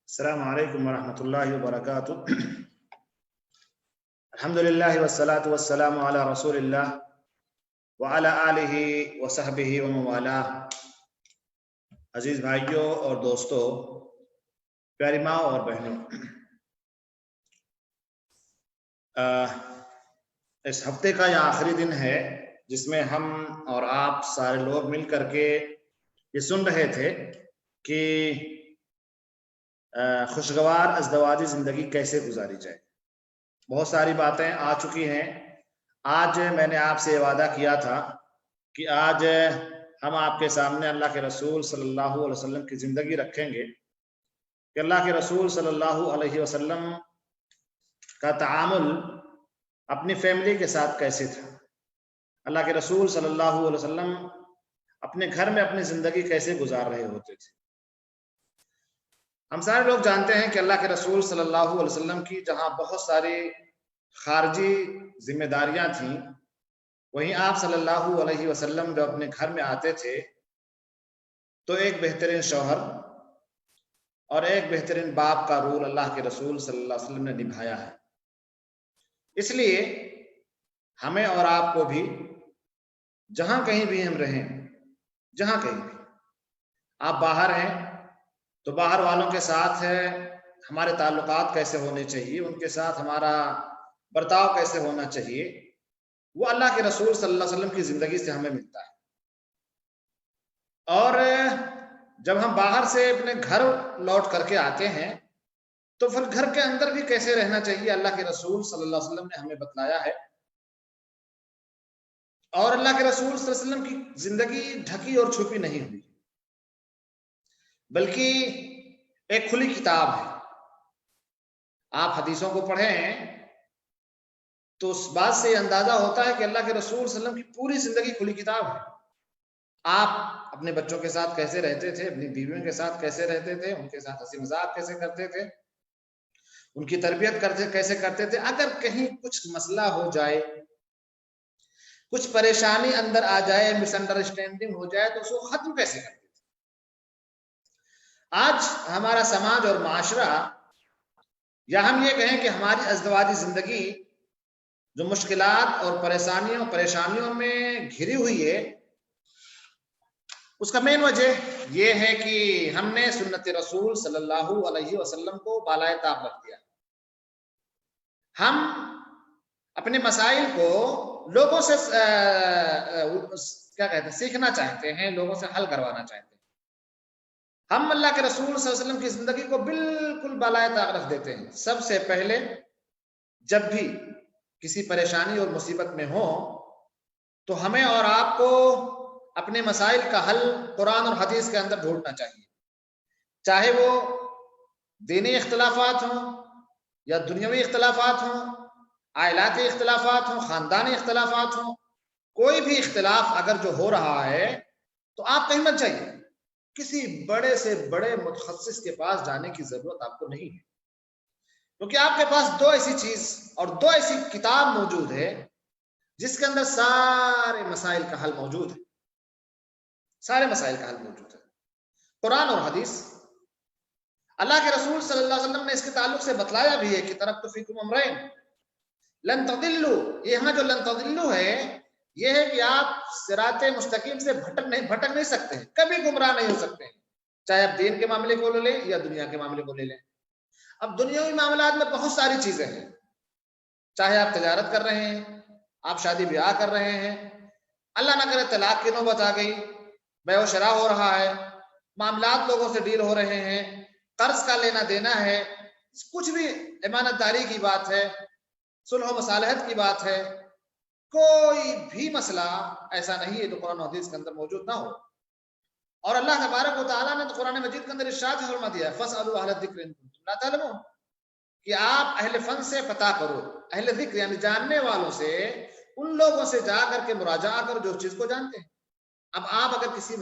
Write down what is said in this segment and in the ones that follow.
السلام علیکم ورحمۃ اللہ وبرکاتہ۔ الحمدللہ والصلاة والسلام علی رسول اللہ وعلی آلہ وصحبہ ومن والاه۔ عزیز بھائیوں اور دوستوں، پیاری ماں اور بہنوں، اس ہفتے کا یہ آخری دن ہے جس میں ہم اور آپ سارے لوگ مل کر کے یہ سن رہے تھے کہ خوشگوار ازدواجی زندگی کیسے گزاری جائے۔ بہت ساری باتیں آ چکی ہیں۔ آج میں نے آپ سے وعدہ کیا تھا کہ آج ہم آپ کے سامنے اللہ کے رسول صلی اللہ علیہ وسلم کی زندگی رکھیں گے کہ اللہ کے رسول صلی اللہ علیہ وسلم کا تعامل اپنی فیملی کے ساتھ کیسے تھا، اللہ کے رسول صلی اللہ علیہ وسلم اپنے گھر میں اپنی زندگی کیسے گزار رہے ہوتے تھے۔ ہم سارے لوگ جانتے ہیں کہ اللہ کے رسول صلی اللہ علیہ وسلم کی جہاں بہت ساری خارجی ذمہ داریاں تھیں، وہیں آپ صلی اللہ علیہ وسلم جو اپنے گھر میں آتے تھے تو ایک بہترین شوہر اور ایک بہترین باپ کا رول اللہ کے رسول صلی اللہ علیہ وسلم نے نبھایا ہے۔ اس لیے ہمیں اور آپ کو بھی جہاں کہیں بھی ہم رہیں، جہاں کہیں بھی آپ باہر ہیں تو باہر والوں کے ساتھ ہمارے تعلقات کیسے ہونے چاہیے، ان کے ساتھ ہمارا برتاؤ کیسے ہونا چاہیے، وہ اللہ کے رسول صلی اللہ علیہ وسلم کی زندگی سے ہمیں ملتا ہے۔ اور جب ہم باہر سے اپنے گھر لوٹ کر کے آتے ہیں تو پھر گھر کے اندر بھی کیسے رہنا چاہیے اللہ کے رسول صلی اللہ علیہ وسلم نے ہمیں بتلایا ہے۔ اور اللہ کے رسول صلی اللہ علیہ وسلم کی زندگی ڈھکی اور چھپی نہیں ہوئی، بلکہ ایک کھلی کتاب ہے۔ آپ حدیثوں کو پڑھیں تو اس بات سے اندازہ ہوتا ہے کہ اللہ کے رسول صلی اللہ علیہ وسلم کی پوری زندگی کھلی کتاب ہے۔ آپ اپنے بچوں کے ساتھ کیسے رہتے تھے، اپنی بیویوں کے ساتھ کیسے رہتے تھے، ان کے ساتھ ہنسی مذاق کیسے کرتے تھے، ان کی تربیت کیسے کرتے تھے، اگر کہیں کچھ مسئلہ ہو جائے، کچھ پریشانی اندر آ جائے، مس انڈرسٹینڈنگ ہو جائے تو اس کو ختم کیسے کرتے تھے۔ آج ہمارا سماج اور معاشرہ، یا ہم یہ کہیں کہ ہماری ازدواجی زندگی جو مشکلات اور پریشانیوں میں گھری ہوئی ہے، اس کا مین وجہ یہ ہے کہ ہم نے سنت رسول صلی اللہ علیہ وسلم کو بالائے طاق رکھ دیا۔ ہم اپنے مسائل کو لوگوں سے سیکھنا چاہتے ہیں، لوگوں سے حل کروانا چاہتے ہیں۔ ہم اللہ کے رسول صلی اللہ علیہ وسلم کی زندگی کو بالکل بالائے طاق رکھ دیتے ہیں۔ سب سے پہلے جب بھی کسی پریشانی اور مصیبت میں ہو تو ہمیں اور آپ کو اپنے مسائل کا حل قرآن اور حدیث کے اندر ڈھونڈنا چاہیے، چاہے وہ دینی اختلافات ہوں یا دنیاوی اختلافات ہوں، عائلاتی اختلافات ہوں، خاندانی اختلافات ہوں۔ کوئی بھی اختلاف اگر جو ہو رہا ہے تو آپ کہیں مت جائیے، کسی بڑے سے بڑے متخصص کے پاس جانے کی ضرورت آپ کو نہیں ہے، کیونکہ آپ کے پاس دو ایسی چیز اور دو ایسی کتاب موجود ہے جس کے اندر سارے مسائل کا حل موجود ہے، سارے مسائل کا حل موجود ہے، قرآن اور حدیث۔ اللہ کے رسول صلی اللہ علیہ وسلم نے اس کے تعلق سے بتلایا بھی ہے کہ ترکت فیکم امرین لن تضلوا، یہاں جو لن تضلوا ہے یہ ہے کہ آپ صراط مستقیم سے بھٹک نہیں سکتے ہیں، کبھی گمراہ نہیں ہو سکتے ہیں، چاہے آپ دین کے معاملے کو لے لیں یا دنیا کے معاملے کو لے لیں۔ اب دنیاوی معاملات میں بہت ساری چیزیں ہیں، چاہے آپ تجارت کر رہے ہیں، آپ شادی بیاہ کر رہے ہیں، اللہ نہ کرے طلاق کی نوبت آ گئی، بیع و شراء ہو رہا ہے، معاملات لوگوں سے ڈیل ہو رہے ہیں، قرض کا لینا دینا ہے، کچھ بھی امانت داری کی بات ہے، صلح و مصالحت کی بات ہے، کوئی بھی مسئلہ ایسا نہیں ہے جو قرآن و حدیث کے اندر موجود نہ ہو۔ اور اللہ تبارک و تعالیٰ نے تو قرآن مجید کے اندر ارشاد فرما دیا ہے فَاسْأَلُوا أَهْلَ الذِّكْرِ إِن كُنتُمْ لَا تَعْلَمُونَ، کہ آپ اہل فن سے پتہ کرو، اہل ذکر یعنی جاننے والوں سے، ان لوگوں سے جا کر کے مراجعہ کرو جو چیز کو جانتے ہیں۔ اب آپ اگر کسی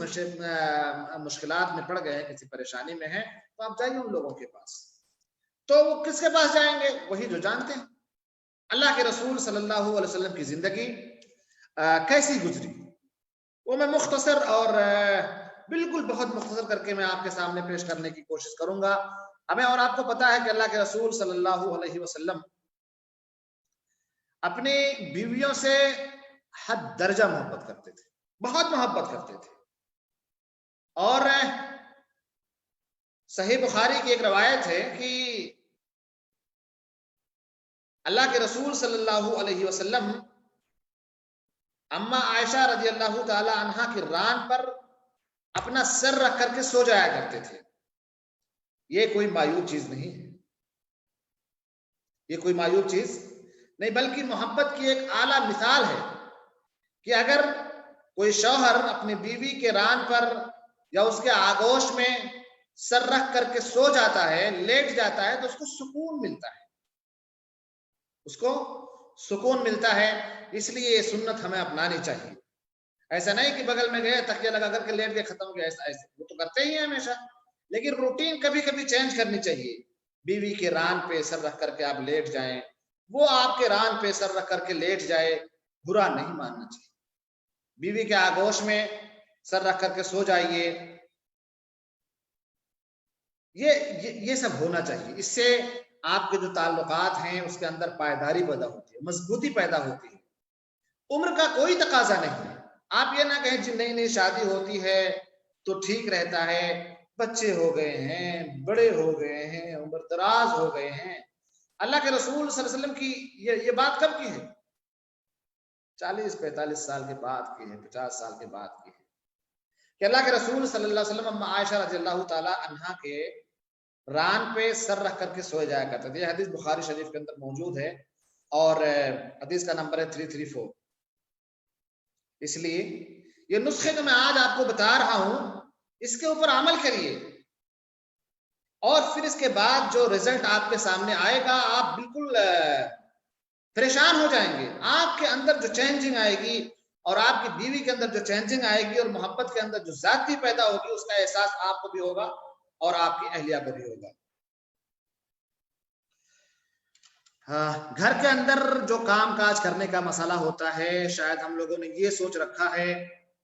مشکلات میں پڑ گئے، کسی پریشانی میں ہیں تو آپ جائیے ان لوگوں کے پاس، تو وہ کس کے پاس جائیں گے؟ وہی جو جانتے ہیں۔ اللہ کے رسول صلی اللہ علیہ وسلم کی زندگی کیسی گزری وہ میں مختصر اور بالکل بہت مختصر کر کے میں آپ کے سامنے پیش کرنے کی کوشش کروں گا. ہمیں اور آپ کو پتا ہے کہ اللہ کے رسول صلی اللہ علیہ وسلم اپنی بیویوں سے حد درجہ محبت کرتے تھے، بہت محبت کرتے تھے. اور صحیح بخاری کی ایک روایت ہے کہ اللہ کے رسول صلی اللہ علیہ وسلم اما عائشہ رضی اللہ تعالی عنہا کی ران پر اپنا سر رکھ کر کے سو جایا کرتے تھے. یہ کوئی معیوب چیز نہیں ہے، یہ کوئی معیوب چیز نہیں، بلکہ محبت کی ایک اعلیٰ مثال ہے کہ اگر کوئی شوہر اپنی بیوی کے ران پر یا اس کے آغوش میں سر رکھ کر کے سو جاتا ہے، لیٹ جاتا ہے، تو اس کو سکون ملتا ہے، اس کو سکون ملتا ہے. اس لیے یہ سنت ہمیں اپنانی چاہیے. ایسا نہیں کہ بغل میں گئے تکیہ لگا کر کے لیٹ کے ختم ہو گیا، ایسا وہ تو کرتے ہی ہیں ہمیشہ، لیکن روٹین کبھی کبھی چینج کرنی چاہیے. بیوی کے ران پہ سر رکھ کر کے آپ لیٹ جائیں، وہ آپ کے ران پہ سر رکھ کر کے لیٹ جائے، برا نہیں ماننا چاہیے. بیوی کے آغوش میں سر رکھ کر کے سو جائیے، یہ سب ہونا چاہیے. اس سے آپ کے جو تعلقات ہیں اس کے اندر پائیداری پیدا ہوتی ہے، مضبوطی پیدا ہوتی ہے. عمر کا کوئی تقاضا نہیں. آپ یہ نہ کہیں جی نئی نئی شادی ہوتی ہے تو ٹھیک رہتا ہے، بچے ہو گئے ہیں، بڑے ہو گئے ہیں، عمر دراز ہو گئے ہیں. اللہ کے رسول صلی اللہ علیہ وسلم کی یہ بات کب کی ہے؟ 40-45 سال کے بعد کی ہے، 50 سال کے بعد کی ہے کہ اللہ کے رسول صلی اللہ علیہ وسلم عائشہ رضی اللہ تعالی عنہا کے ران پہ سر رکھ کر کے سوئے جایا کرتے تھے. یہ حدیث بخاری شریف کے اندر موجود ہے اور حدیث کا نمبر ہے 334. اس لیے یہ نسخے جو میں آج آپ کو بتا رہا ہوں اس کے اوپر عمل کریے، اور پھر اس کے بعد جو رزلٹ آپ کے سامنے آئے گا آپ بالکل پریشان ہو جائیں گے. آپ کے اندر جو چینجنگ آئے گی اور آپ کی بیوی کے اندر جو چینجنگ آئے گی اور محبت کے اندر جو ذاتی پیدا ہوگی، اس کا احساس آپ کو بھی ہوگا اور آپ کی اہلیہ کو بھی ہوگا. گھر کے اندر جو کام کاج کرنے کا مسئلہ ہوتا ہے، شاید ہم لوگوں نے یہ سوچ رکھا ہے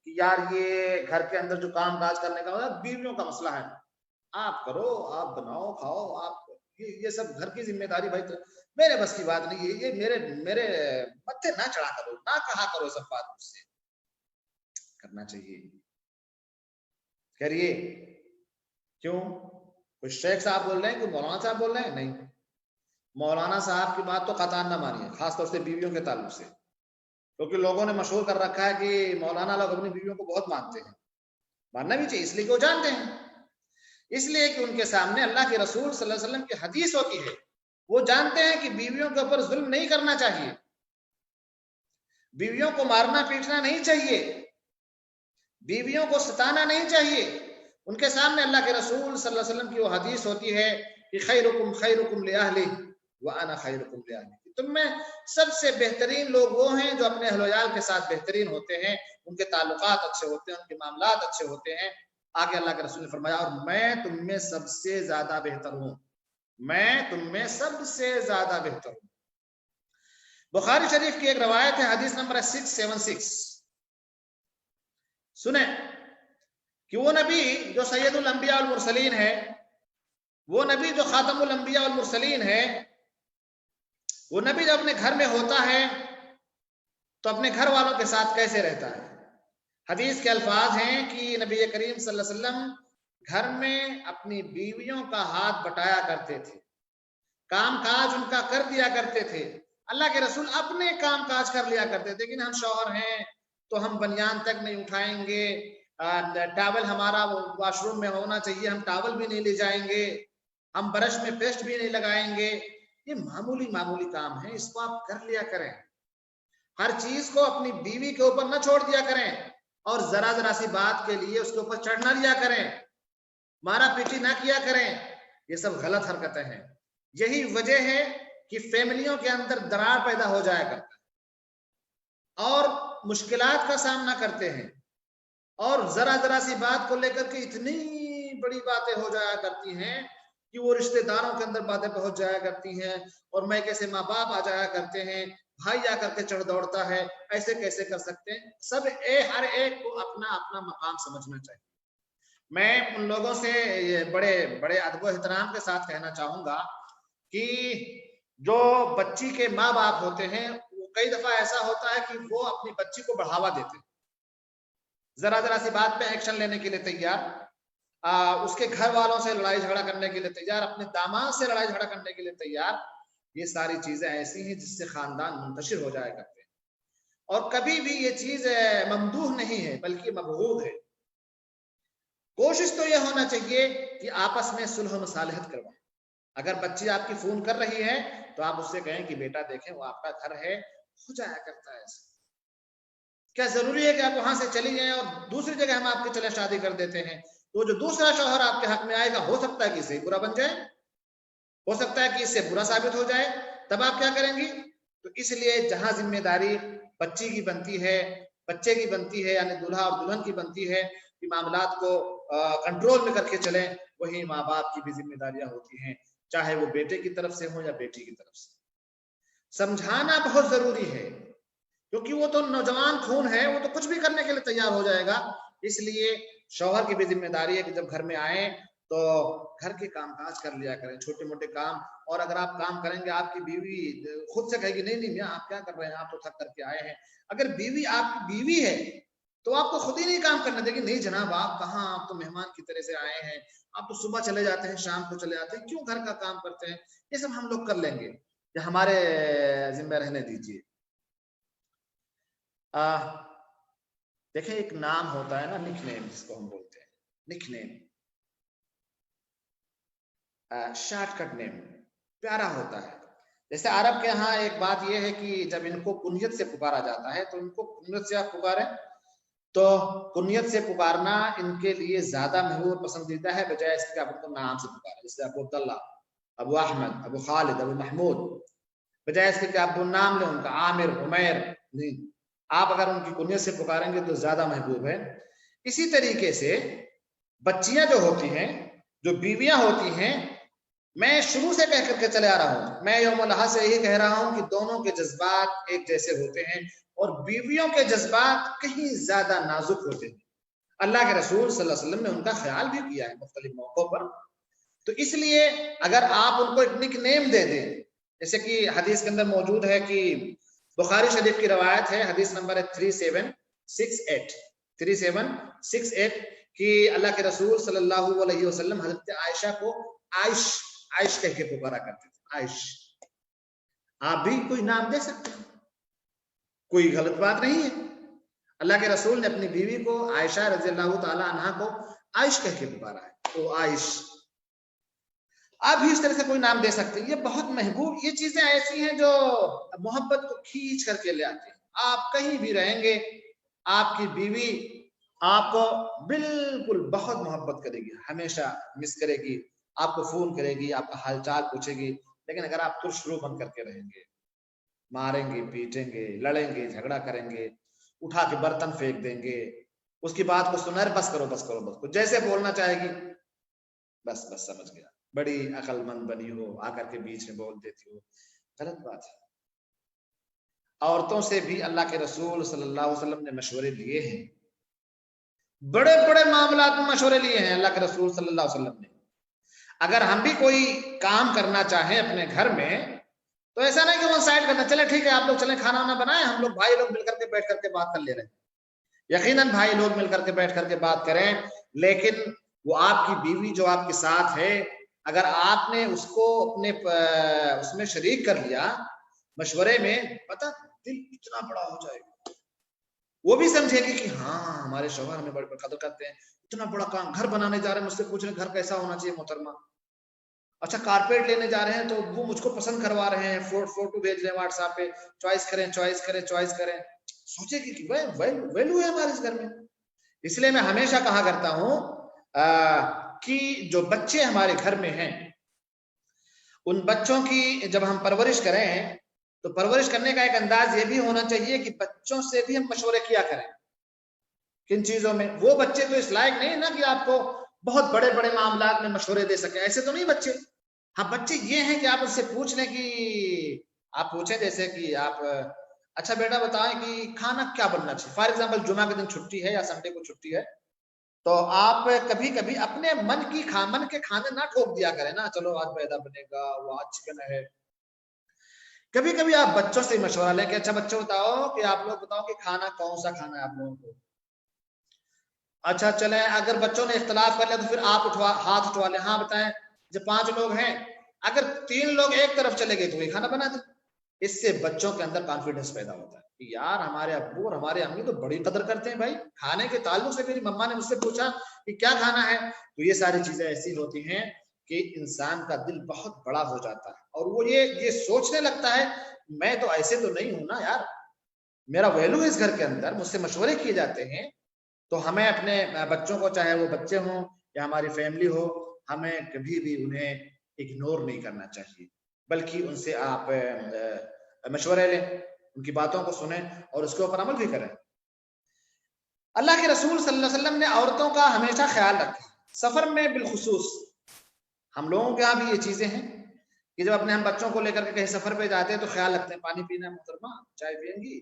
کہ یار یہ گھر کے اندر جو کام کاج کرنے کا بیویوں کا مسئلہ ہے، آپ کرو، آپ بناؤ کھاؤ، آپ یہ سب گھر کی ذمہ داری بھائی تو میرے بس کی بات نہیں ہے. یہ میرے متھے نہ چڑھا کرو، نہ کہا کرو سب بات مجھ سے. کرنا چاہیے. کریے. کیوں؟ کوئی شیخ صاحب بول رہے ہیں، کوئی مولانا صاحب بول رہے ہیں؟ نہیں، مولانا صاحب کی بات تو قطعاً نہ مانیے، خاص طور سے بیویوں کے تعلق سے، کیونکہ لوگوں نے مشہور کر رکھا ہے کہ مولانا لوگ اپنی بیویوں کو بہت مانتے ہیں. ماننا بھی چاہیے، اس لیے کہ وہ جانتے ہیں، اس لیے کہ ان کے سامنے اللہ کے رسول صلی اللہ علیہ وسلم کی حدیث ہوتی ہے. وہ جانتے ہیں کہ بیویوں کے اوپر ظلم نہیں کرنا چاہیے، بیویوں کو مارنا پیٹنا نہیں چاہیے، بیویوں کو ستانا نہیں چاہیے. ان کے سامنے اللہ کے رسول صلی اللہ علیہ وسلم کی وہ حدیث ہوتی ہے کہ خیرکم خیرکم لأہلہ وانا خیرکم لأہلی. تم میں سب سے بہترین لوگ وہ ہیں جو اپنے اہل و عیال کے ساتھ بہترین ہوتے ہیں، ان کے تعلقات اچھے ہوتے ہیں، ان کے معاملات اچھے ہوتے ہیں. آگے اللہ کے رسول نے فرمایا اور میں تم میں سب سے زیادہ بہتر ہوں، میں تم میں سب سے زیادہ بہتر ہوں. بخاری شریف کی ایک روایت ہے، حدیث نمبر 676. سنیں کہ وہ نبی جو سید الانبیاء والمرسلین ہے، وہ نبی جو خاتم الانبیاء والمرسلین ہے، وہ نبی جب اپنے گھر میں ہوتا ہے تو اپنے گھر والوں کے ساتھ کیسے رہتا ہے. حدیث کے الفاظ ہیں کہ نبی کریم صلی اللہ علیہ وسلم گھر میں اپنی بیویوں کا ہاتھ بٹایا کرتے تھے، کام کاج ان کا کر دیا کرتے تھے. اللہ کے رسول اپنے کام کاج کر لیا کرتے تھے، لیکن ہم شوہر ہیں تو ہم بنیان تک نہیں اٹھائیں گے، ٹاول ہمارا واش روم میں ہونا چاہیے، ہم ٹاول بھی نہیں لے جائیں گے، ہم برش میں پیسٹ بھی نہیں لگائیں گے. یہ معمولی معمولی کام ہے، اس کو آپ کر لیا کریں. ہر چیز کو اپنی بیوی کے اوپر نہ چھوڑ دیا کریں اور ذرا ذرا سی بات کے لیے اس کے اوپر چڑھ نہ لیا کریں، مارا پیٹی نہ کیا کریں. یہ سب غلط حرکتیں ہیں. یہی وجہ ہے کہ فیملیوں کے اندر درار پیدا ہو جایا کرتا ہے اور مشکلات کا سامنا کرتے ہیں، اور ذرا ذرا سی بات کو لے کر کے اتنی بڑی باتیں ہو جایا کرتی ہیں کہ وہ رشتہ داروں کے اندر باتیں پہنچ جایا کرتی ہیں، اور میں کیسے ماں باپ آ جایا کرتے ہیں، بھائی آ کر کے چڑھ دوڑتا ہے، ایسے کیسے کر سکتے ہیں. سب ہر ایک کو اپنا اپنا مقام سمجھنا چاہیے. میں ان لوگوں سے یہ بڑے بڑے ادب و احترام کے ساتھ کہنا چاہوں گا کہ جو بچی کے ماں باپ ہوتے ہیں وہ کئی دفعہ ایسا ہوتا ہے کہ وہ اپنی بچی کو بڑھاوا دیتے ہیں، ذرا ذرا سی بات پہ ایکشن لینے کے لیے تیار، اس کے گھر والوں سے لڑائی جھگڑا کرنے کے لیے تیار، اپنے داماد سے لڑائی جھگڑا کرنے کے لیے تیار. یہ ساری چیزیں ایسی ہیں جس سے خاندان منتشر ہو جایا کرتے ہیں، اور کبھی بھی یہ چیز ممدوح نہیں ہے بلکہ مبغوض ہے. کوشش تو یہ ہونا چاہیے کہ آپس میں صلح و مصالحت کروائیں. اگر بچی آپ کی فون کر رہی ہے تو آپ اس سے کہیں کہ بیٹا دیکھیں وہ آپ کا گھر ہے، ہو جایا کرتا ہے ایسا. کیا ضروری ہے کہ آپ وہاں سے چلی جائیں اور دوسری جگہ ہم آپ کے چلے شادی کر دیتے ہیں؟ تو جو دوسرا شوہر آپ کے حق میں آئے گا ہو سکتا ہے کہ اس سے برا بن جائے، ہو سکتا ہے کہ اس سے برا ثابت ہو جائے، تب آپ کیا کریں گی؟ تو اس لیے جہاں ذمہ داری بچی کی بنتی ہے، بچے کی بنتی ہے، یعنی دولہا اور دلہن کی بنتی ہے کہ معاملات کو کنٹرول میں کر کے چلیں، وہی ماں باپ کی بھی ذمہ داریاں ہوتی ہیں، چاہے وہ بیٹے کی طرف سے ہو یا بیٹی کی طرف سے. سمجھانا بہت ضروری ہے کیونکہ وہ تو نوجوان خون ہے، وہ تو کچھ بھی کرنے کے لیے تیار ہو جائے گا. اس لیے شوہر کی بھی ذمہ داری ہے کہ جب گھر میں آئیں تو گھر کے کام کاج کر لیا کریں، چھوٹے موٹے کام. اور اگر آپ کام کریں گے آپ کی بیوی خود سے کہے گی نہیں نہیں آپ کیا کر رہے ہیں، آپ تو تھک کر کے آئے ہیں. اگر بیوی آپ کی بیوی ہے تو آپ کو خود ہی نہیں کام کرنے دے گی، نہیں جناب آپ کہاں، آپ تو مہمان کی طرح سے آئے ہیں، آپ تو صبح چلے جاتے ہیں شام کو چلے جاتے ہیں، کیوں گھر کا کام کرتے ہیں، یہ سب ہم لوگ کر لیں گے، یہ ہمارے ذمہ رہنے دیجیے. دیکھیں ایک نام ہوتا ہے نا، نک نیم جس کو ہم بولتے ہیں، نک نیم، شارٹ کٹ نیم، پیارا ہوتا ہے. جیسے عرب کے ہاں ایک بات یہ ہے کہ جب ان کو کنیت سے پکارا جاتا ہے تو ان کو کنیت سے آپ پکاریں تو کنیت سے پکارنا ان کے لیے زیادہ محبوب پسندیدہ ہے بجائے اس کے آپ ان کو نام سے پکاریں. جیسے ابو عبداللہ، ابو احمد، ابو خالد، ابو محمود، بجائے اس کے کہ آپ نام لیں ان کا عامر، عمیر، نہیں، آپ اگر ان کی کنیت سے پکاریں گے تو زیادہ محبوب ہے. اسی طریقے سے بچیاں جو ہوتی ہیں، جو بیویاں ہوتی ہیں، میں شروع سے کہہ کر کے چلے آ رہا ہوں، میں یوم الاحد سے یہی کہہ رہا ہوں کہ دونوں کے جذبات ایک جیسے ہوتے ہیں اور بیویوں کے جذبات کہیں زیادہ نازک ہوتے ہیں. اللہ کے رسول صلی اللہ علیہ وسلم نے ان کا خیال بھی کیا ہے مختلف موقعوں پر. تو اس لیے اگر آپ ان کو ایک نک نیم دے دیں، جیسے کہ حدیث کے اندر موجود ہے کہ بخاری شریف کی روایت ہے، حدیث نمبر 3768 کہ اللہ کے رسول صلی اللہ علیہ وسلم حضرت عائشہ کو عائش کہہ کے پکارا کرتے تھے. عائش، آپ بھی کوئی نام دے سکتے ہیں، کوئی غلط بات نہیں ہے. اللہ کے رسول نے اپنی بیوی کو عائشہ رضی اللہ تعالی عنہا کو عائش کہہ کے پکارا ہے، تو عائش. آپ بھی اس طرح سے کوئی نام دے سکتے ہیں. یہ بہت محبوب، یہ چیزیں ایسی ہیں جو محبت کو کھینچ کر کے لے آتی ہیں. آپ کہیں بھی رہیں گے آپ کی بیوی آپ کو بالکل بہت محبت کرے گی، ہمیشہ مس کرے گی، آپ کو فون کرے گی، آپ کا حال چال پوچھے گی. لیکن اگر آپ ترش رو بن کر کے رہیں گے، ماریں گے، پیٹیں گے، لڑیں گے، جھگڑا کریں گے، اٹھا کے برتن پھینک دیں گے، اس کی بات کو سنا بس کرو بس کرو بس کرو، جیسے بولنا چاہے گی بس بس سمجھ گیا، بڑی عقل مند بنی ہو، آ کر کے بیچ میں بول دیتی ہو. غلط بات ہے. عورتوں سے بھی اللہ کے رسول صلی اللہ علیہ وسلم نے مشورے لیے ہیں، بڑے بڑے معاملات میں مشورے لیے ہیں اللہ کے رسول صلی اللہ علیہ وسلم نے. اگر ہم بھی کوئی کام کرنا چاہیں اپنے گھر میں تو ایسا نہیں کہ وہ سائڈ کرنا، چلے ٹھیک ہے آپ لوگ چلیں کھانا وانا بنائیں، ہم لوگ بھائی لوگ مل کر کے بیٹھ کر کے بات کر لے رہے ہیں. یقیناً بھائی لوگ مل کر کے بیٹھ کر کے بات کریں، لیکن وہ آپ کی بیوی جو آپ کے ساتھ ہے، اگر آپ نے اس کو اپنے اس میں شریک کر لیا مشورے میں، پتہ دل اتنا بڑا ہو جائے گا. وہ بھی سمجھے گی کہ ہاں ہمارے شوہر ہمیں بڑے قدر کرتے ہیں، اتنا بڑا کام گھر بنانے جا رہے ہیں، مجھ سے پوچھ رہے ہیں گھر کیسا ہونا چاہیے محترمہ. اچھا کارپیٹ لینے جا رہے ہیں تو وہ مجھ کو پسند کروا رہے ہیں، فوٹو بھیج رہے ہیں واٹس ایپ پہ، چوائس کریں چوائس کریں چوائس کریں. سوچے گی کہ ویلو ہے ہمارے اس گھر میں. اس لیے میں ہمیشہ کہا کرتا ہوں کہ جو بچے ہمارے گھر میں ہیں ان بچوں کی جب ہم پرورش کریں تو پرورش کرنے کا ایک انداز یہ بھی ہونا چاہیے کہ بچوں سے بھی ہم مشورے کیا کریں. کن چیزوں میں؟ وہ بچے تو اس لائق نہیں نا کہ آپ کو بہت بڑے بڑے معاملات میں مشورے دے سکیں، ایسے تو نہیں بچے. ہاں بچے یہ ہیں کہ آپ اس سے پوچھ لیں، کہ آپ پوچھیں جیسے کہ آپ اچھا بیٹا بتائیں کہ کھانا کیا بننا چاہیے. فار ایگزامپل جمعہ کے دن چھٹی ہے یا سنڈے کو چھٹی ہے تو آپ کبھی کبھی اپنے من کے کھانے نہ ٹھوک دیا کریں نا، چلو آج پیدا بنے گا، وہ آج چکن ہے. کبھی کبھی آپ بچوں سے مشورہ لیں کہ اچھا بچوں بتاؤ کہ آپ لوگ بتاؤ کہ کھانا کون سا کھانا ہے آپ لوگوں کو. اچھا چلیں، اگر بچوں نے اختلاف کر لیا تو پھر آپ ہاتھ اٹھوا لیں، ہاں بتائیں جب 5 لوگ ہیں، اگر 3 لوگ ایک طرف چلے گئے تو وہی کھانا بنا دیں. اس سے بچوں کے اندر کانفیڈنس پیدا ہوتا ہے کہ یار ہمارے ابو اور ہمارے امی تو بڑی قدر کرتے ہیں. بھائی کھانے کے تعلق سے میری مما نے مجھ سے پوچھا کہ کیا کھانا ہے، تو یہ ساری چیزیں ایسی ہوتی ہیں کہ انسان کا دل بہت بڑا ہو جاتا ہے اور وہ یہ سوچنے لگتا ہے میں تو ایسے تو نہیں ہوں نا یار، میرا ویلو اس گھر کے اندر، مجھ سے مشورے کیے جاتے ہیں. تو ہمیں اپنے بچوں کو، چاہے وہ بچے ہوں یا ہماری فیملی ہو، ہمیں کبھی بھی انہیں اگنور نہیں کرنا چاہیے، بلکہ ان سے آپ مشورے لیں، ان کی باتوں کو سنیں اور اس کے اوپر عمل بھی کریں. اللہ کے رسول صلی اللہ علیہ وسلم نے عورتوں کا ہمیشہ خیال رکھا، سفر میں بالخصوص. ہم لوگوں کے یہاں بھی یہ چیزیں ہیں کہ جب اپنے ہم بچوں کو لے کر کے کہیں سفر پہ جاتے ہیں تو خیال رکھتے ہیں پانی پینا ہے محترمہ، چائے پئیں گی،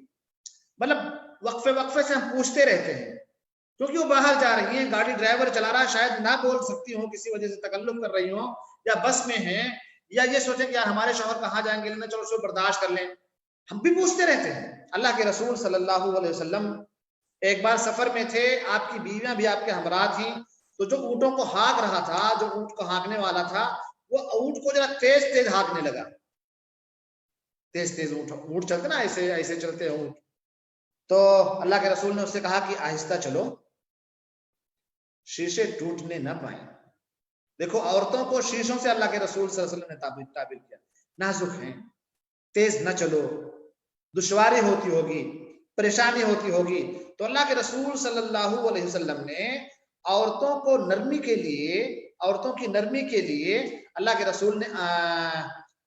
مطلب وقفے سے ہم پوچھتے رہتے ہیں کیونکہ وہ باہر جا رہی ہیں، گاڑی ڈرائیور چلا رہا ہے، شاید نہ بول سکتی ہوں، کسی وجہ سے تکلف کر رہی ہوں، یا بس میں ہیں، یا یہ سوچیں کہ یار ہمارے شوہر کہاں جائیں گے، چلو اس کو برداشت کر لیں. ہم بھی پوچھتے رہتے ہیں. اللہ کے رسول صلی اللہ علیہ وسلم ایک بار سفر میں تھے، آپ کی بیویاں بھی آپ کے ہمراہ تھیں، تو جو اونٹوں کو ہانک رہا تھا، جو اونٹ کو ہانکنے والا تھا، وہ اونٹ کو ذرا تیز ہانکنے لگا. تیز اونٹ چلتے نا، ایسے چلتے ہیں اونٹ. تو اللہ کے رسول نے اس سے کہا کہ آہستہ چلو، شیشے ٹوٹنے نہ پائیں. دیکھو عورتوں کو شیشوں سے اللہ کے رسول صلی اللہ علیہ وسلم نے تعبیر کیا، نازک ہیں، تیز نہ چلو، دشواری ہوتی ہوگی، پریشانی ہوتی ہوگی. تو اللہ کے رسول صلی اللہ علیہ وسلم نے عورتوں کو نرمی کے لیے، عورتوں کی نرمی کے لیے اللہ کے رسول نے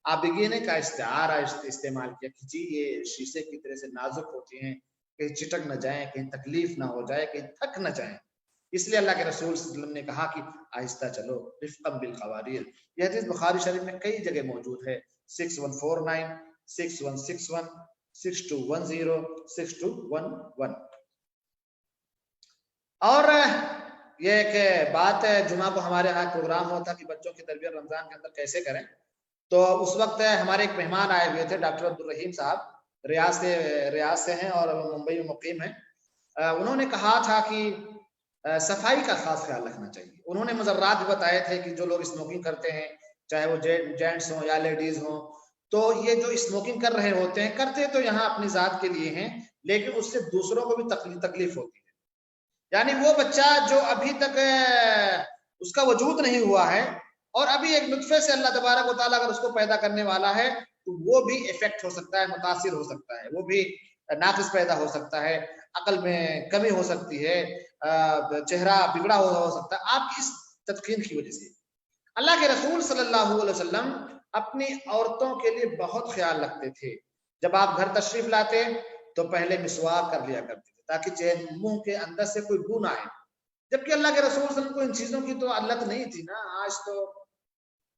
آبگینے کا استعارہ استعمال کیا کہ جی یہ شیشے کی طرح سے نازک ہوتی ہیں، کہیں چٹک نہ جائیں، کہیں تکلیف نہ ہو جائے، کہیں تھک نہ جائیں. اس لیے اللہ کے رسول صلی اللہ علیہ وسلم نے کہا کہ آہستہ چلو، رفقا بالقواریر. یہ حدیث بخاری شریف میں کئی جگہ موجود ہے، 6149 6161 6210 6211. اور یہ ایک بات ہے، جمعہ کو ہمارے ہاں پروگرام ہوتا کہ بچوں کی تربیت رمضان کے اندر کیسے کریں. تو اس وقت ہمارے ایک مہمان آئے ہوئے تھے، ڈاکٹر عبدالرحیم صاحب، ریاض سے ہیں اور ممبئی میں مقیم ہیں. انہوں نے کہا تھا کہ صفائی کا خاص خیال رکھنا چاہیے. انہوں نے مضرات بھی بتائے تھے کہ جو لوگ اسموکنگ کرتے ہیں، چاہے وہ جینٹس ہوں یا لیڈیز ہوں، تو یہ جو اسموکنگ کر رہے ہوتے ہیں، کرتے تو یہاں اپنی ذات کے لیے ہیں، لیکن اس سے دوسروں کو بھی تکلیف ہوتی ہے. یعنی وہ بچہ جو ابھی تک اس کا وجود نہیں ہوا ہے اور ابھی ایک نطفے سے اللہ تبارک و تعالیٰ اگر اس کو پیدا کرنے والا ہے تو وہ بھی افیکٹ ہو سکتا ہے، متاثر ہو سکتا ہے، وہ بھی ناقص پیدا ہو سکتا ہے، عقل میں کمی ہو سکتی ہے، چہرہ بگڑا ہو سکتا ہے آپ کی اس تدخین کی وجہ سے. اللہ کے رسول صلی اللہ علیہ وسلم اپنی عورتوں کے لیے بہت خیال رکھتے تھے. جب آپ گھر تشریف لاتے تو پہلے مسواک کر لیا کرتے تھے تاکہ منہ کے اندر سے کوئی بو نہ آئے. جبکہ اللہ کے رسول صلی اللہ علیہ وسلم کو ان چیزوں کی تو علت نہیں تھی نا. آج تو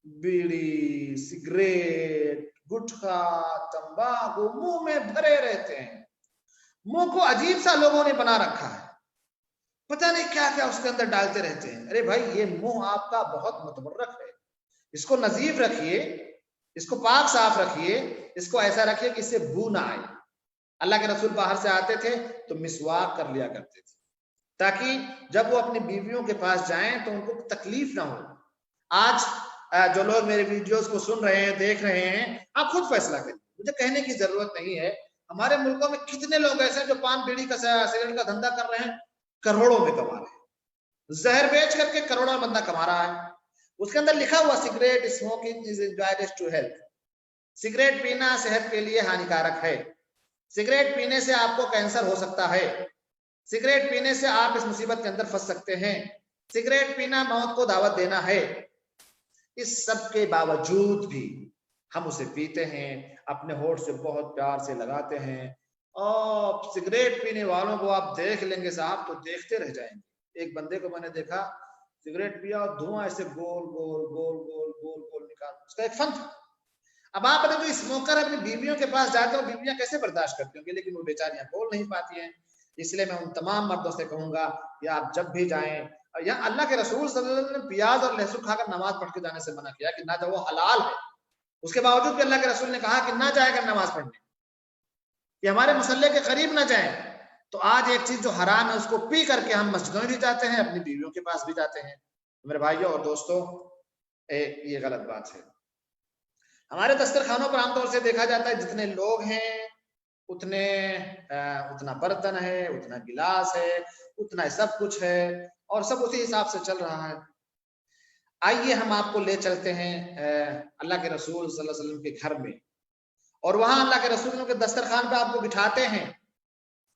بیڑی، سگریٹ، گٹکا، تمباکو منہ میں بھرے رہتے ہیں. منہ کو عجیب سا لوگوں نے بنا رکھا ہے، پتہ نہیں کیا کیا اس کے اندر ڈالتے رہتے ہیں. ارے بھائی یہ منہ آپ کا بہت متبرک ہے، اس کو نظیف رکھیے، اس کو پاک صاف رکھیے، اس کو ایسا رکھیے کہ اس سے بو نہ آئے. اللہ کے رسول باہر سے آتے تھے تو مسواک کر لیا کرتے تھے تاکہ جب وہ اپنی بیویوں کے پاس جائیں تو ان کو تکلیف نہ ہو. آج جو لوگ میرے ویڈیوز کو سن رہے ہیں، دیکھ رہے ہیں، آپ خود فیصلہ کریں، مجھے کہنے کی ضرورت نہیں ہے. ہمارے ملکوں میں کتنے لوگ ایسے ہیں جو پان بیڑی کا سگریٹ کا دھندا کر رہے ہیں، کروڑوں میں کما رہے ہیں، زہر بیچ کر کے کروڑوں بندہ کما رہا ہے. اس کے اندر لکھا ہوا cigarette smoking is injurious to health, cigarette پینا صحت کے لیے ہانیکارک ہے، سگریٹ پینے سے آپ کو کینسر ہو سکتا ہے، سگریٹ پینے سے آپ اس مصیبت کے اندر پھنس سکتے ہیں، سگریٹ پینا موت کو دعوت دینا ہے. اس سب کے باوجود بھی ہم اسے پیتے ہیں، اپنے ہونٹ سے بہت پیار سے لگاتے ہیں. اور سگریٹ پینے والوں کو آپ دیکھ لیں گے صاحب تو دیکھتے رہ جائیں گے. ایک بندے کو میں نے دیکھا سگریٹ پیا اور دھواں ایسے گول گول گول گول گول گول نکال، اس کا ایک فن تھا. اب آپ جو اسموکر اپنی بیویوں کے پاس جاتے ہو، بیویاں کیسے برداشت کرتی ہوں گی، لیکن وہ بیچاریاں بول نہیں پاتی ہیں. اس لیے میں ان تمام مردوں سے کہوں گا کہ آپ جب بھی جائیں یا اللہ کے رسول صلی اللہ علیہ وسلم نے پیاز اور لہسن کھا کر نماز پڑھ کے جانے سے منع کیا کہ نہ جب وہ حلال ہے، اس کے باوجود بھی اللہ کے رسول نے کہا کہ نہ جائے کر نماز پڑھنے، کہ ہمارے مصلے کے قریب نہ جائیں. تو آج ایک چیز جو حرام ہے اس کو پی کر کے ہم مسجدوں میں بھی جاتے ہیں، اپنی بیویوں کے پاس بھی جاتے ہیں. میرے بھائیوں اور دوستوں، یہ غلط بات ہے. ہمارے دسترخوانوں پر عام طور سے دیکھا جاتا ہے جتنے لوگ ہیں اتنا برتن ہے، اتنا گلاس ہے، اتنا سب کچھ ہے، اور سب اسی حساب سے چل رہا ہے. آئیے ہم آپ کو لے چلتے ہیں اللہ کے رسول صلی اللہ علیہ وسلم کے گھر میں، اور وہاں اللہ کے رسول کے دسترخوان پہ آپ کو بٹھاتے ہیں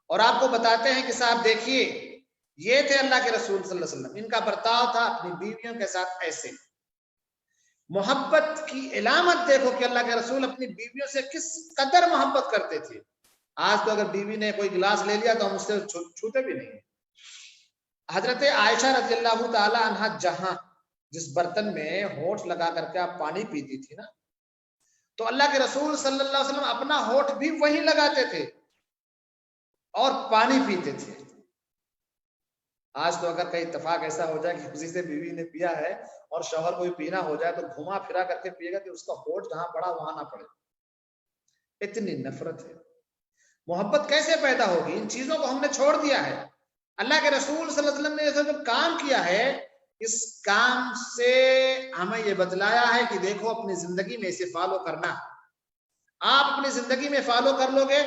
اور آپ کو بتاتے ہیں کہ صاحب دیکھیے یہ تھے اللہ کے رسول صلی اللہ علیہ وسلم، ان کا برتاؤ تھا اپنی بیویوں کے ساتھ ایسے. محبت کی علامت دیکھو کہ اللہ کے رسول اپنی بیویوں سے کس قدر محبت کرتے تھے. آج تو اگر بیوی نے کوئی گلاس لے لیا تو ہم اس سے چھوتے بھی نہیں. حضرت عائشہ رضی اللہ تعالی عنہا جہاں جس برتن میں ہونٹ لگا کر کے آپ پانی پیتی تھی نا، تو اللہ کے رسول صلی اللہ علیہ وسلم اپنا ہونٹ بھی وہی لگاتے تھے اور پانی پیتے تھے. آج تو اگر کئی اتفاق ایسا ہو جائے کہ کسی سے بیوی نے پیا ہے اور شوہر کوئی پینا ہو جائے تو گھما پھرا کر کے پیے گا کہ اس کا ہونٹ جہاں پڑا وہاں نہ پڑے. اتنی نفرت ہے. محبت کیسے پیدا ہوگی؟ ان چیزوں کو ہم نے چھوڑ دیا ہے. اللہ کے رسول صلی اللہ علیہ وسلم نے جو کام کیا ہے، اس کام سے ہمیں یہ بتلایا ہے کہ دیکھو اپنی زندگی میں اسے فالو کرنا. آپ اپنی زندگی میں فالو کر لو گے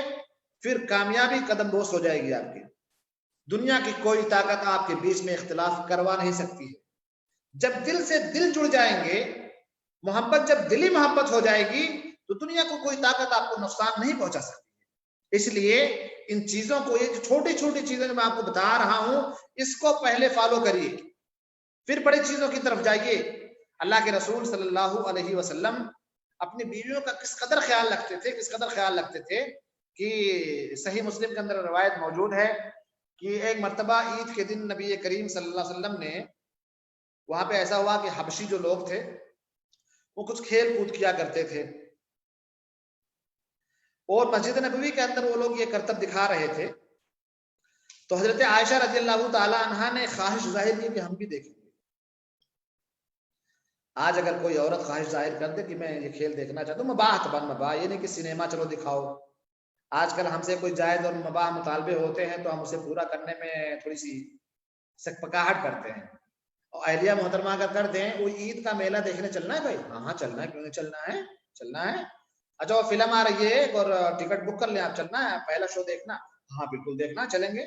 پھر کامیابی قدم بوس ہو جائے گی آپ کی. دنیا کی کوئی طاقت آپ کے بیچ میں اختلاف کروا نہیں سکتی ہے. جب دل سے دل جڑ جائیں گے، محبت جب دلی محبت ہو جائے گی تو دنیا کو کوئی طاقت آپ کو نقصان نہیں پہنچا سکتی. اس لیے ان چیزوں کو، یہ چھوٹی چھوٹی چیزیں جو میں آپ کو بتا رہا ہوں، اس کو پہلے فالو کریے پھر بڑی چیزوں کی طرف جائیے. اللہ کے رسول صلی اللہ علیہ وسلم اپنی بیویوں کا کس قدر خیال رکھتے تھے، کس قدر خیال رکھتے تھے کہ صحیح مسلم کے اندر روایت موجود ہے کہ ایک مرتبہ عید کے دن نبی کریم صلی اللہ علیہ وسلم نے، وہاں پہ ایسا ہوا کہ حبشی جو لوگ تھے وہ کچھ کھیل کود کیا کرتے تھے، اور مسجد نبوی کے اندر وہ لوگ یہ کرتب دکھا رہے تھے. تو حضرت عائشہ رضی اللہ تعالی عنہا نے خواہش ظاہر کی کہ ہم بھی دیکھیں گے. آج اگر کوئی عورت خواہش ظاہر کر دے کہ میں یہ کھیل دیکھنا چاہتا ہوں، مباح، یہ نہیں کہ سنیما چلو دکھاؤ. آج کل ہم سے کوئی جائز اور مباح مطالبے ہوتے ہیں تو ہم اسے پورا کرنے میں تھوڑی سی سکپکاہٹ کرتے ہیں. اور اہلیہ محترمہ اگر کر دیں وہ عید کا میلہ دیکھنے چلنا ہے بھائی، ہاں چلنا ہے، کیوں نہیں چلنا ہے. اچھا وہ فلم آ رہی ہے اور ٹکٹ بک کر لیں، آپ چلنا ہے پہلا شو دیکھنا؟ ہاں بالکل دیکھنا، چلیں گے.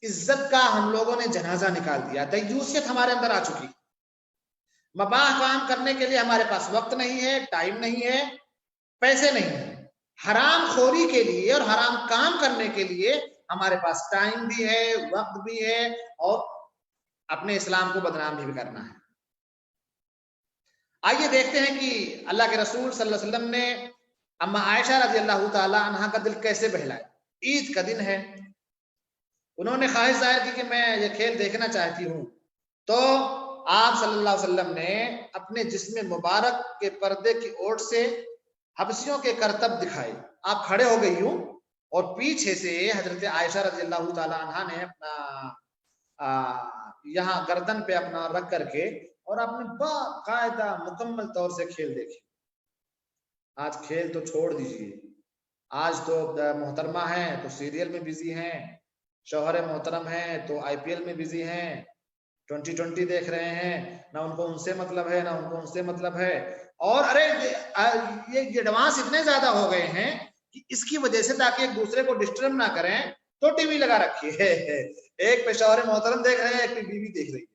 عزت کا ہم لوگوں نے جنازہ نکال دیا. دیوسیت ہمارے اندر آ چکی. مباح کام کرنے کے لیے ہمارے پاس وقت نہیں ہے، ٹائم نہیں ہے، پیسے نہیں ہے. حرام خوری کے لیے اور حرام کام کرنے کے لیے ہمارے پاس ٹائم بھی ہے، وقت بھی ہے، اور اپنے اسلام کو بدنام بھی کرنا ہے. آئیے دیکھتے ہیں کہ اللہ کے رسول صلی اللہ علیہ وسلم نے اما عائشہ رضی اللہ تعالی عنہا کا دل کیسے بہلایا. عید کا دن ہے، انہوں نے خواہش ظاہر کی کہ میں یہ کھیل دیکھنا چاہتی ہوں. تو آپ صلی اللہ علیہ وسلم نے اپنے جسم مبارک کے پردے کی اوٹ سے حبشیوں کے کرتب دکھائے. آپ کھڑے ہو گئی ہوں اور پیچھے سے حضرت عائشہ رضی اللہ تعالی عنہا نے اپنا یہاں گردن پہ اپنا رکھ کر کے اور آپ نے باقاعدہ مکمل طور سے کھیل دیکھے. آج کھیل تو چھوڑ دیجیے، آج تو محترمہ ہیں تو سیریل میں بزی ہیں، شوہر محترم ہیں تو آئی پی ایل میں بزی ہیں، 2020 دیکھ رہے ہیں، نہ ان کو ان سے مطلب ہے، نہ ان کو ان سے مطلب ہے. اور ارے یہ ایڈوانس اتنے زیادہ ہو گئے ہیں کہ اس کی وجہ سے تاکہ ایک دوسرے کو ڈسٹرب نہ کریں تو ٹی وی لگا رکھی ہے. ایک پہ شوہر محترم دیکھ رہے ہیں، ایک پہ بیوی دیکھ رہی ہے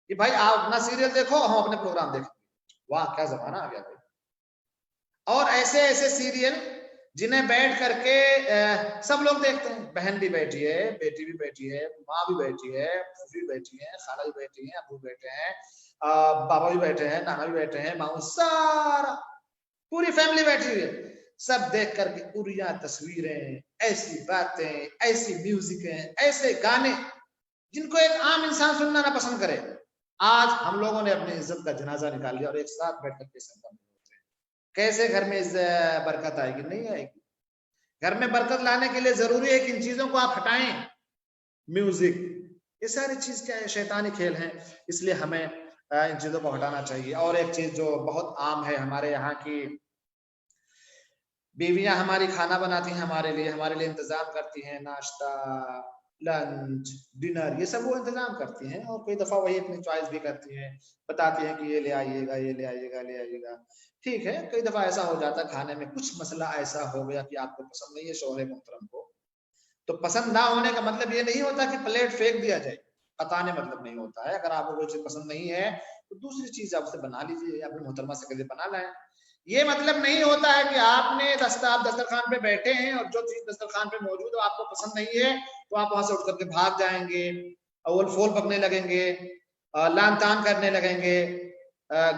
کہ بھائی آپ اپنا سیریل دیکھو، ہم اپنے پروگرام دیکھیں. واہ کیا زمانہ آ گیا بھائی. اور ایسے ایسے سیریل جنہیں بیٹھ کر کے سب لوگ دیکھتے ہیں. بہن بھی بیٹھی ہے، بیٹی بھی بیٹھی ہے، ماں بھی بیٹھی ہے، پھوپھی بھی بیٹھی ہے، خالہ بھی بیٹھی ہیں، ابو بیٹھے ہیں، بابا بھی بیٹھے ہیں، نانا بھی بیٹھے ہیں، ماں، سارا پوری فیملی بیٹھی ہوئی ہے. سب دیکھ کر کے پوریاں تصویریں، ایسی باتیں، ایسی میوزکیں، ایسے گانے جن کو ایک عام انسان سننا نہ پسند کرے. آج ہم لوگوں نے اپنی عزت کا جنازہ نکال لیا اور ایک ساتھ بیٹھ کر کے سب ہوتے ہیں. کیسے گھر میں برکت آئے گی؟ نہیں آئے گی. گھر میں برکت لانے کے لیے ضروری ہے کہ ان چیزوں کو آپ ہٹائیں. میوزک، یہ ساری چیز کیا ہے؟ شیطانی کھیل ہیں. اس لیے ہمیں ان چیزوں کو ہٹانا چاہیے. اور ایک چیز جو بہت عام ہے، ہمارے یہاں کی بیویاں ہماری کھانا بناتی ہیں، ہمارے لیے انتظام کرتی ہیں، ناشتہ، لنچ، ڈنر، یہ سب وہ انتظام کرتی ہیں. اور کئی دفعہ وہی اپنی چوائس بھی کرتی ہیں، بتاتی ہیں کہ یہ لے آئیے گا، یہ لے آئیے گا، لے آئیے گا. ٹھیک ہے، کئی دفعہ ایسا ہو جاتا ہے کھانے میں کچھ مسئلہ ایسا ہو گیا کہ آپ کو پسند نہیں ہے شوہر محترم کو. تو پسند نہ ہونے کا مطلب یہ نہیں ہوتا کہ پلیٹ پھینک دیا جائے، قطعانے مطلب نہیں ہوتا ہے. اگر آپ کو کوئی چیز پسند نہیں ہے تو دوسری چیز آپ سے بنا لیجیے، اپنی محترمہ سے کبھی بنا لائیں. یہ مطلب نہیں ہوتا ہے کہ آپ نے دسترخوان پہ بیٹھے ہیں اور جو چیز دسترخوان پہ موجود ہے آپ کو پسند نہیں ہے تو آپ وہاں سے اٹھ کر کے بھاگ جائیں گے، اول فول پکنے لگیں گے، لان تان کرنے لگیں گے،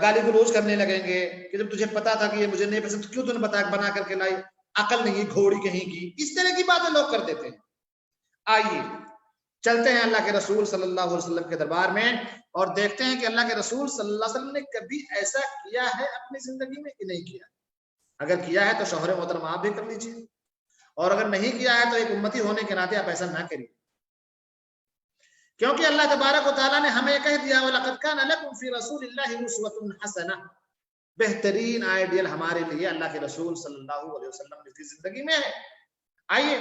گالی گلوچ کرنے لگیں گے کہ جب تجھے پتا تھا کہ یہ مجھے نہیں پسند کیوں تو نے بنا کر کے لائی، عقل نہیں، گھوڑی کہیں کی. اس طرح کی باتیں لوگ کر دیتے ہیں. آئیے چلتے ہیں اللہ کے رسول صلی اللہ علیہ وسلم کے دربار میں اور دیکھتے ہیں کہ اللہ کے رسول صلی اللہ علیہ وسلم نے کبھی ایسا کیا ہے اپنی زندگی میں کہ نہیں کیا. اگر کیا ہے تو شوہر محترم آپ بھی کر لیجیے، اور اگر نہیں کیا ہے تو ایک امتی ہونے کے ناطے آپ ایسا نہ کریے، کیونکہ اللہ تبارک و تعالیٰ نے ہمیں کہہ دیا وَلَقَدْ كَانَ لَكُمْ فِي رَسُولِ اللَّهِ أُسْوَةٌ حَسَنَةٌ، بہترین آئیڈیل ہمارے لیے اللہ کے رسول صلی اللہ علیہ وسلم کی زندگی میں ہے. آئیے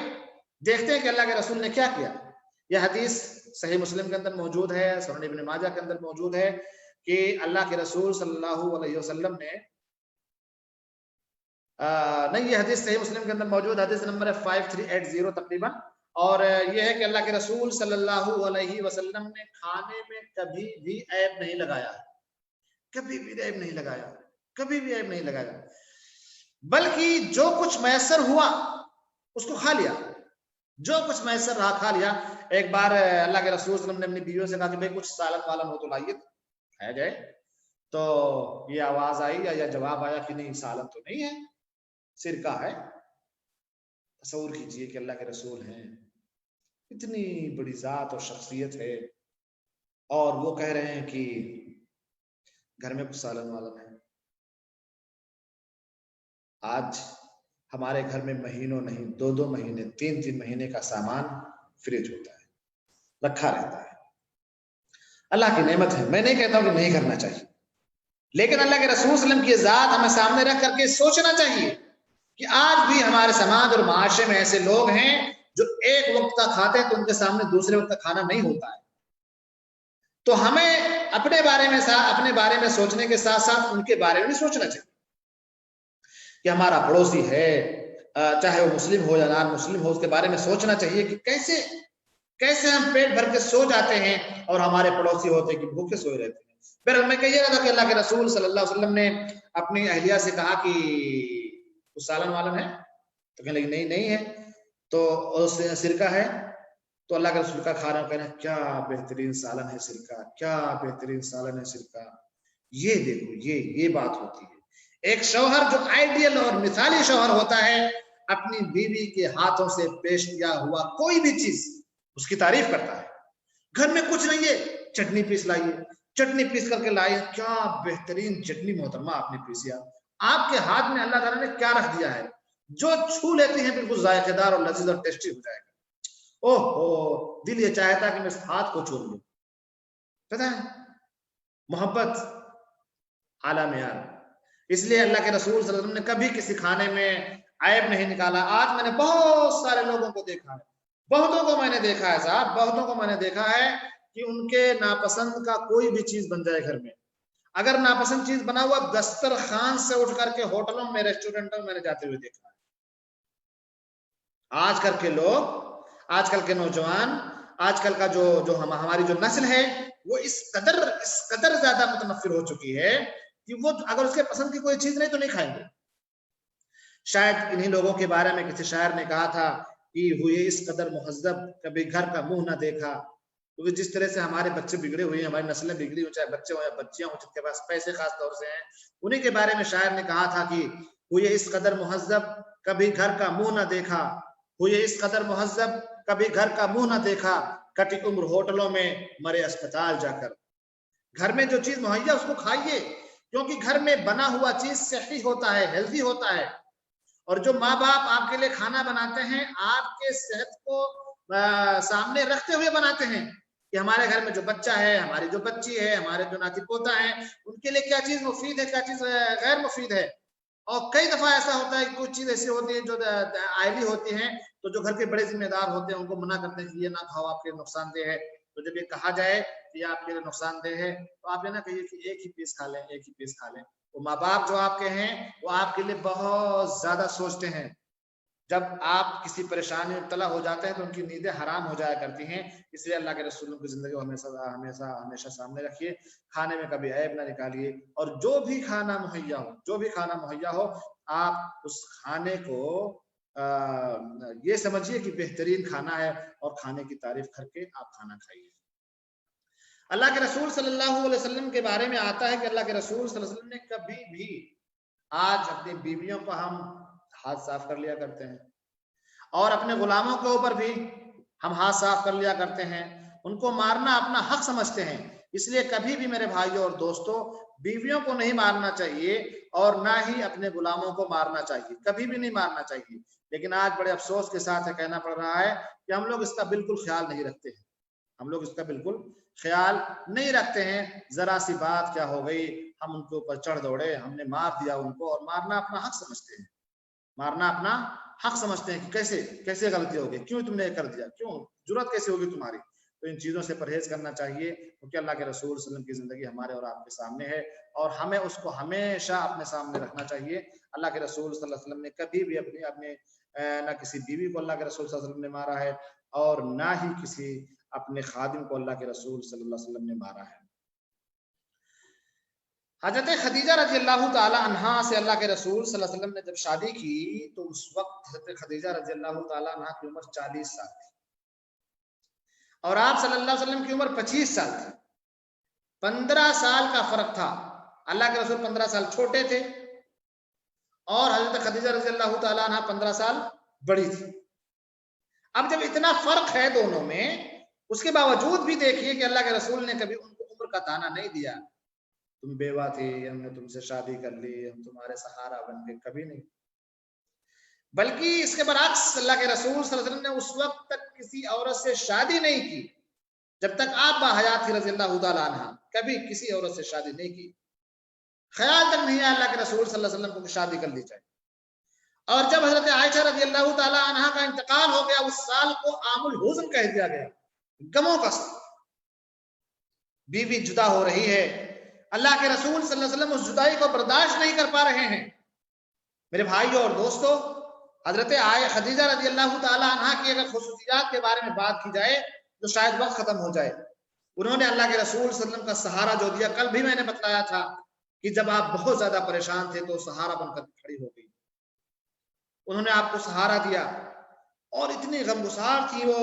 دیکھتے ہیں کہ اللہ کے رسول نے کیا کیا. یہ حدیث صحیح مسلم کے اندر موجود ہے، سنن ابن ماجہ کے اندر موجود ہے کہ اللہ کے رسول صلی اللہ علیہ وسلم نے نہیں، یہ حدیث صحیح مسلم کے اندر موجود، حدیث نمبر 5380 تقریباً. اور یہ ہے کہ اللہ کے رسول صلی اللہ علیہ وسلم نے کھانے میں کبھی بھی عیب نہیں لگایا، کبھی بھی عیب نہیں لگایا، کبھی بھی عیب نہیں لگایا، بلکہ جو کچھ میسر ہوا اس کو کھا لیا، جو کچھ میسر رہا کھا لیا. ایک بار اللہ کے رسول صلی اللہ علیہ وسلم نے اپنی بیویوں سے کہا کہ بھئی کچھ سالن والن ہو تو لائیے، کھایا جائے. تو یہ آواز آئی یا جواب آیا کہ نہیں سالن تو نہیں ہے، سرکہ ہے. تصور کیجئے کہ اللہ کے رسول ہیں، اتنی بڑی ذات اور شخصیت ہے، اور وہ کہہ رہے ہیں کہ گھر میں کچھ سالن والن ہے. آج ہمارے گھر میں مہینوں نہیں، 2 مہینے، 3 مہینے کا سامان فریج ہوتا ہے، رکھا رہتا ہے. اللہ کی نعمت ہے، میں نہیں کہتا ہوں کہ نہیں کرنا چاہیے، لیکن اللہ کے رسول صلی اللہ علیہ وسلم کی ذات ہمیں سامنے رکھ کر کے سوچنا چاہیے کہ آج بھی ہمارے سماج اور معاشرے میں ایسے لوگ ہیں جو ایک وقت کا کھاتے ہیں تو ان کے سامنے دوسرے وقت کا کھانا نہیں ہوتا ہے. تو ہمیں اپنے بارے میں سوچنے کے ساتھ ساتھ ان کے بارے میں بھی سوچنا چاہیے کہ ہمارا پڑوسی ہے، چاہے وہ مسلم ہو یا نان مسلم ہو، اس کے بارے میں سوچنا چاہیے کہ کیسے ہم پیٹ بھر کے سو جاتے ہیں اور ہمارے پڑوسی ہوتے کہ بھوکے سوئے رہتے ہیں. پھر میں کہیے رہا تھا کہ اللہ کے رسول صلی اللہ علیہ وسلم نے اپنی اہلیہ سے کہا کہ کچھ سالن والن ہے، تو کہنے لگی نہیں ہے. تو سرکہ ہے، تو اللہ کے رسول کا کھانا کہنا کیا بہترین سالن ہے سرکہ، کیا بہترین سالن ہے سرکہ. یہ دیکھو یہ بات ہوتی ہے. ایک شوہر جو آئیڈیل اور مثالی شوہر ہوتا ہے، اپنی بیوی کے ہاتھوں سے پیش کیا ہوا کوئی بھی چیز اس کی تعریف کرتا ہے. گھر میں کچھ نہیں ہے، چٹنی پیس لائیے، چٹنی پیس کر کے لائیے، کیا بہترین چٹنی محترمہ آپ نے پیسی. آپ کے ہاتھ میں اللہ تعالیٰ نے کیا رکھ دیا ہے، جو چھو لیتے ہیں بالکل ذائقہ دار اور لذیذ اور ٹیسٹی ہو جائے گا. اوہ دل یہ چاہتا ہے کہ میں اس ہاتھ کو چھوڑ لوں. پتہ ہے محبت اعلیٰ معیار. اس لیے اللہ کے رسول صلی اللہ علیہ وسلم نے کبھی کسی کھانے میں عیب نہیں نکالا. آج میں نے بہت سارے لوگوں کو دیکھا ہے، بہتوں کو میں نے دیکھا ہے صاحب، بہتوں کو میں نے دیکھا ہے کہ ان کے ناپسند کا کوئی بھی چیز بن جائے گھر میں، اگر ناپسند چیز بنا ہوا دسترخوان سے اٹھ کر کے ہوٹلوں میں ریسٹورنٹوں میں نے جاتے ہوئے دیکھا ہے. آج کل کے لوگ، آج کل کے نوجوان، آج کل کا جو ہماری جو نسل ہے وہ اس قدر زیادہ متنفر ہو چکی ہے کہ وہ اگر اس کے پسند کی کوئی چیز نہیں تو نہیں کھائیں گے. شاید انہی لوگوں کے بارے میں کسی شاعر نے کہا تھا کہ ہوئے اس قدر مہذب کبھی گھر کا منہ نہ دیکھا. کیونکہ جس طرح سے ہمارے بچے بگڑے ہوئے ہیں، ہماری نسلیں بگڑی ہوئی، چاہے بچے ہوں یا بچیاں ہوں جن کے پاس پیسے خاص طور سے ہیں، انہی کے بارے میں شاعر نے کہا تھا کہ ہوئے اس قدر مہذب کبھی گھر کا منہ نہ دیکھا، ہوئے اس قدر مہذب کبھی گھر کا منہ نہ دیکھا، کٹی عمر ہوٹلوں میں مرے اسپتال جا کر. گھر میں جو چیز مہیا اس کو کھائیے، کیونکہ گھر میں بنا ہوا چیز صحی ہوتا ہے، ہیلدی ہوتا ہے. اور جو ماں باپ آپ کے لیے کھانا بناتے ہیں آپ کے صحت کو سامنے رکھتے ہوئے بناتے ہیں. کہ ہمارے گھر میں جو بچہ ہے، ہماری جو بچی ہے، ہمارے جو ناتی پوتا ہیں، ان کے لیے کیا چیز مفید ہے، کیا چیز غیر مفید ہے. اور کئی دفعہ ایسا ہوتا ہے کہ کچھ چیز ایسی ہوتی ہے جو آئلی ہوتی ہیں، تو جو گھر کے بڑے ذمہ دار ہوتے ہیں ان کو منع کرتے ہیں کہ یہ نہ کھاؤ، آپ کے نقصان دہ ہے. تو جب یہ کہا جائے کہ یہ آپ کے لیے نقصان دہ ہے تو آپ یہ نہ کہیے کہ ایک ہی پیس کھا لیں، ایک ہی پیس کھا لیں. وہ ماں باپ جو آپ کے ہیں وہ آپ کے لیے بہت زیادہ سوچتے ہیں. جب آپ کسی پریشانی میں مبتلا ہو جاتے ہیں تو ان کی نیندیں حرام ہو جایا کرتی ہیں. اس لیے اللہ کے رسولوں کی زندگی کو ہمیشہ سامنے رکھیے. کھانے میں کبھی عیب نہ نکالیے، اور جو بھی کھانا مہیا ہو آپ اس کھانے کو یہ سمجھیے کہ بہترین کھانا ہے، اور کھانے کی تعریف کر کے آپ کھانا کھائیے. اللہ کے رسول صلی اللہ علیہ وسلم کے بارے میں آتا ہے کہ اللہ کے رسول صلی اللہ علیہ وسلم نے کبھی بھی، آج اپنی بیویوں کو ہم ہاتھ صاف کر لیا کرتے ہیں، اور اپنے غلاموں کے اوپر بھی ہم ہاتھ صاف کر لیا کرتے ہیں، ان کو مارنا اپنا حق سمجھتے ہیں. اس لیے کبھی بھی میرے بھائیوں اور دوستوں، بیویوں کو نہیں مارنا چاہیے اور نہ ہی اپنے غلاموں کو مارنا چاہیے، کبھی بھی نہیں مارنا چاہیے. لیکن آج بڑے افسوس کے ساتھ کہنا پڑ رہا ہے کہ ہم لوگ اس کا بالکل خیال نہیں رکھتے ہیں. ہم لوگ اس کا بالکل خیال نہیں رکھتے ہیں. ذرا سی بات کیا ہو گئی، ہم ان کے اوپر چڑھ دوڑے، ہم نے مار دیا ان کو، اور مارنا اپنا حق سمجھتے ہیں. مارنا اپنا حق سمجھتے ہیں کہ کیسے غلطی ہوگی، کیوں تم نے کر دیا، کیوں جرات کیسے ہوگی تمہاری. تو ان چیزوں سے پرہیز کرنا چاہیے، کیونکہ اللہ کے رسول صلی اللہ علیہ وسلم کی زندگی ہمارے اور آپ کے سامنے ہے، اور ہمیں اس کو ہمیشہ اپنے سامنے رکھنا چاہیے. اللہ کے رسول صلی اللہ علیہ وسلم نے کبھی بھی اپنے نہ کسی بیوی کو اللہ کے رسول صلی اللہ علیہ وسلم نے مارا ہے، اور نہ ہی کسی اپنے خادم کو اللہ کے رسول صلی اللہ علیہ وسلم نے مارا ہے. حضرت خدیجہ رضی اللہ تعالی عنہا سے اللہ کے رسول صلی اللہ علیہ وسلم نے جب شادی کی تو اس وقت حضرت خدیجہ رضی اللہ تعالی عنہا کی عمر 40 سال تھی، اور آپ صلی اللہ علیہ وسلم کی عمر 25 سال تھی. 15 سال کا فرق تھا. اللہ کے رسول 15 سال چھوٹے تھے، اور حضرت خدیجہ رضی اللہ تعالی عنہا 15 سال بڑی تھی. اب جب اتنا فرق ہے دونوں میں، اس کے باوجود بھی دیکھیے کہ اللہ کے رسول نے کبھی ان کو عمر کا تانا نہیں دیا. تم بیوہ تھی، ہم نے تم سے شادی کر لی، ہم تمہارے سہارا بن گئے، کبھی نہیں. بلکہ اس کے برعکس اللہ کے رسول صلی اللہ علیہ وسلم نے اس وقت تک کسی عورت سے شادی نہیں کی جب تک آپ باحیات تھی رضی اللہ تعالیٰ عنہ. کبھی کسی عورت سے شادی نہیں کی. خیال تک نہیں ہے اللہ کے رسول صلی اللہ علیہ وسلم کو شادی کر لی جائے. اور جب حضرت عائشہ رضی اللہ تعالیٰ عنہ کا انتقال ہو گیا، اس سال کو عام الحزن کہہ دیا گیا، غموں کا سال. بیوی جدا ہو رہی ہے، اللہ کے رسول صلی اللہ علیہ وسلم اس جدائی کو برداشت نہیں کر پا رہے ہیں. میرے بھائیوں اور دوستوں، حضرت خدیجہ رضی اللہ تعالی عنہا کی اگر خصوصیات کے بارے میں بات کی جائے تو شاید وقت ختم ہو جائے. انہوں نے اللہ کے رسول صلی اللہ علیہ وسلم کا سہارا جو دیا، کل بھی میں نے بتلایا تھا کہ جب آپ بہت زیادہ پریشان تھے تو سہارا بن کر کھڑی ہو گئی. انہوں نے آپ کو سہارا دیا، اور اتنی غمگسار تھی وہ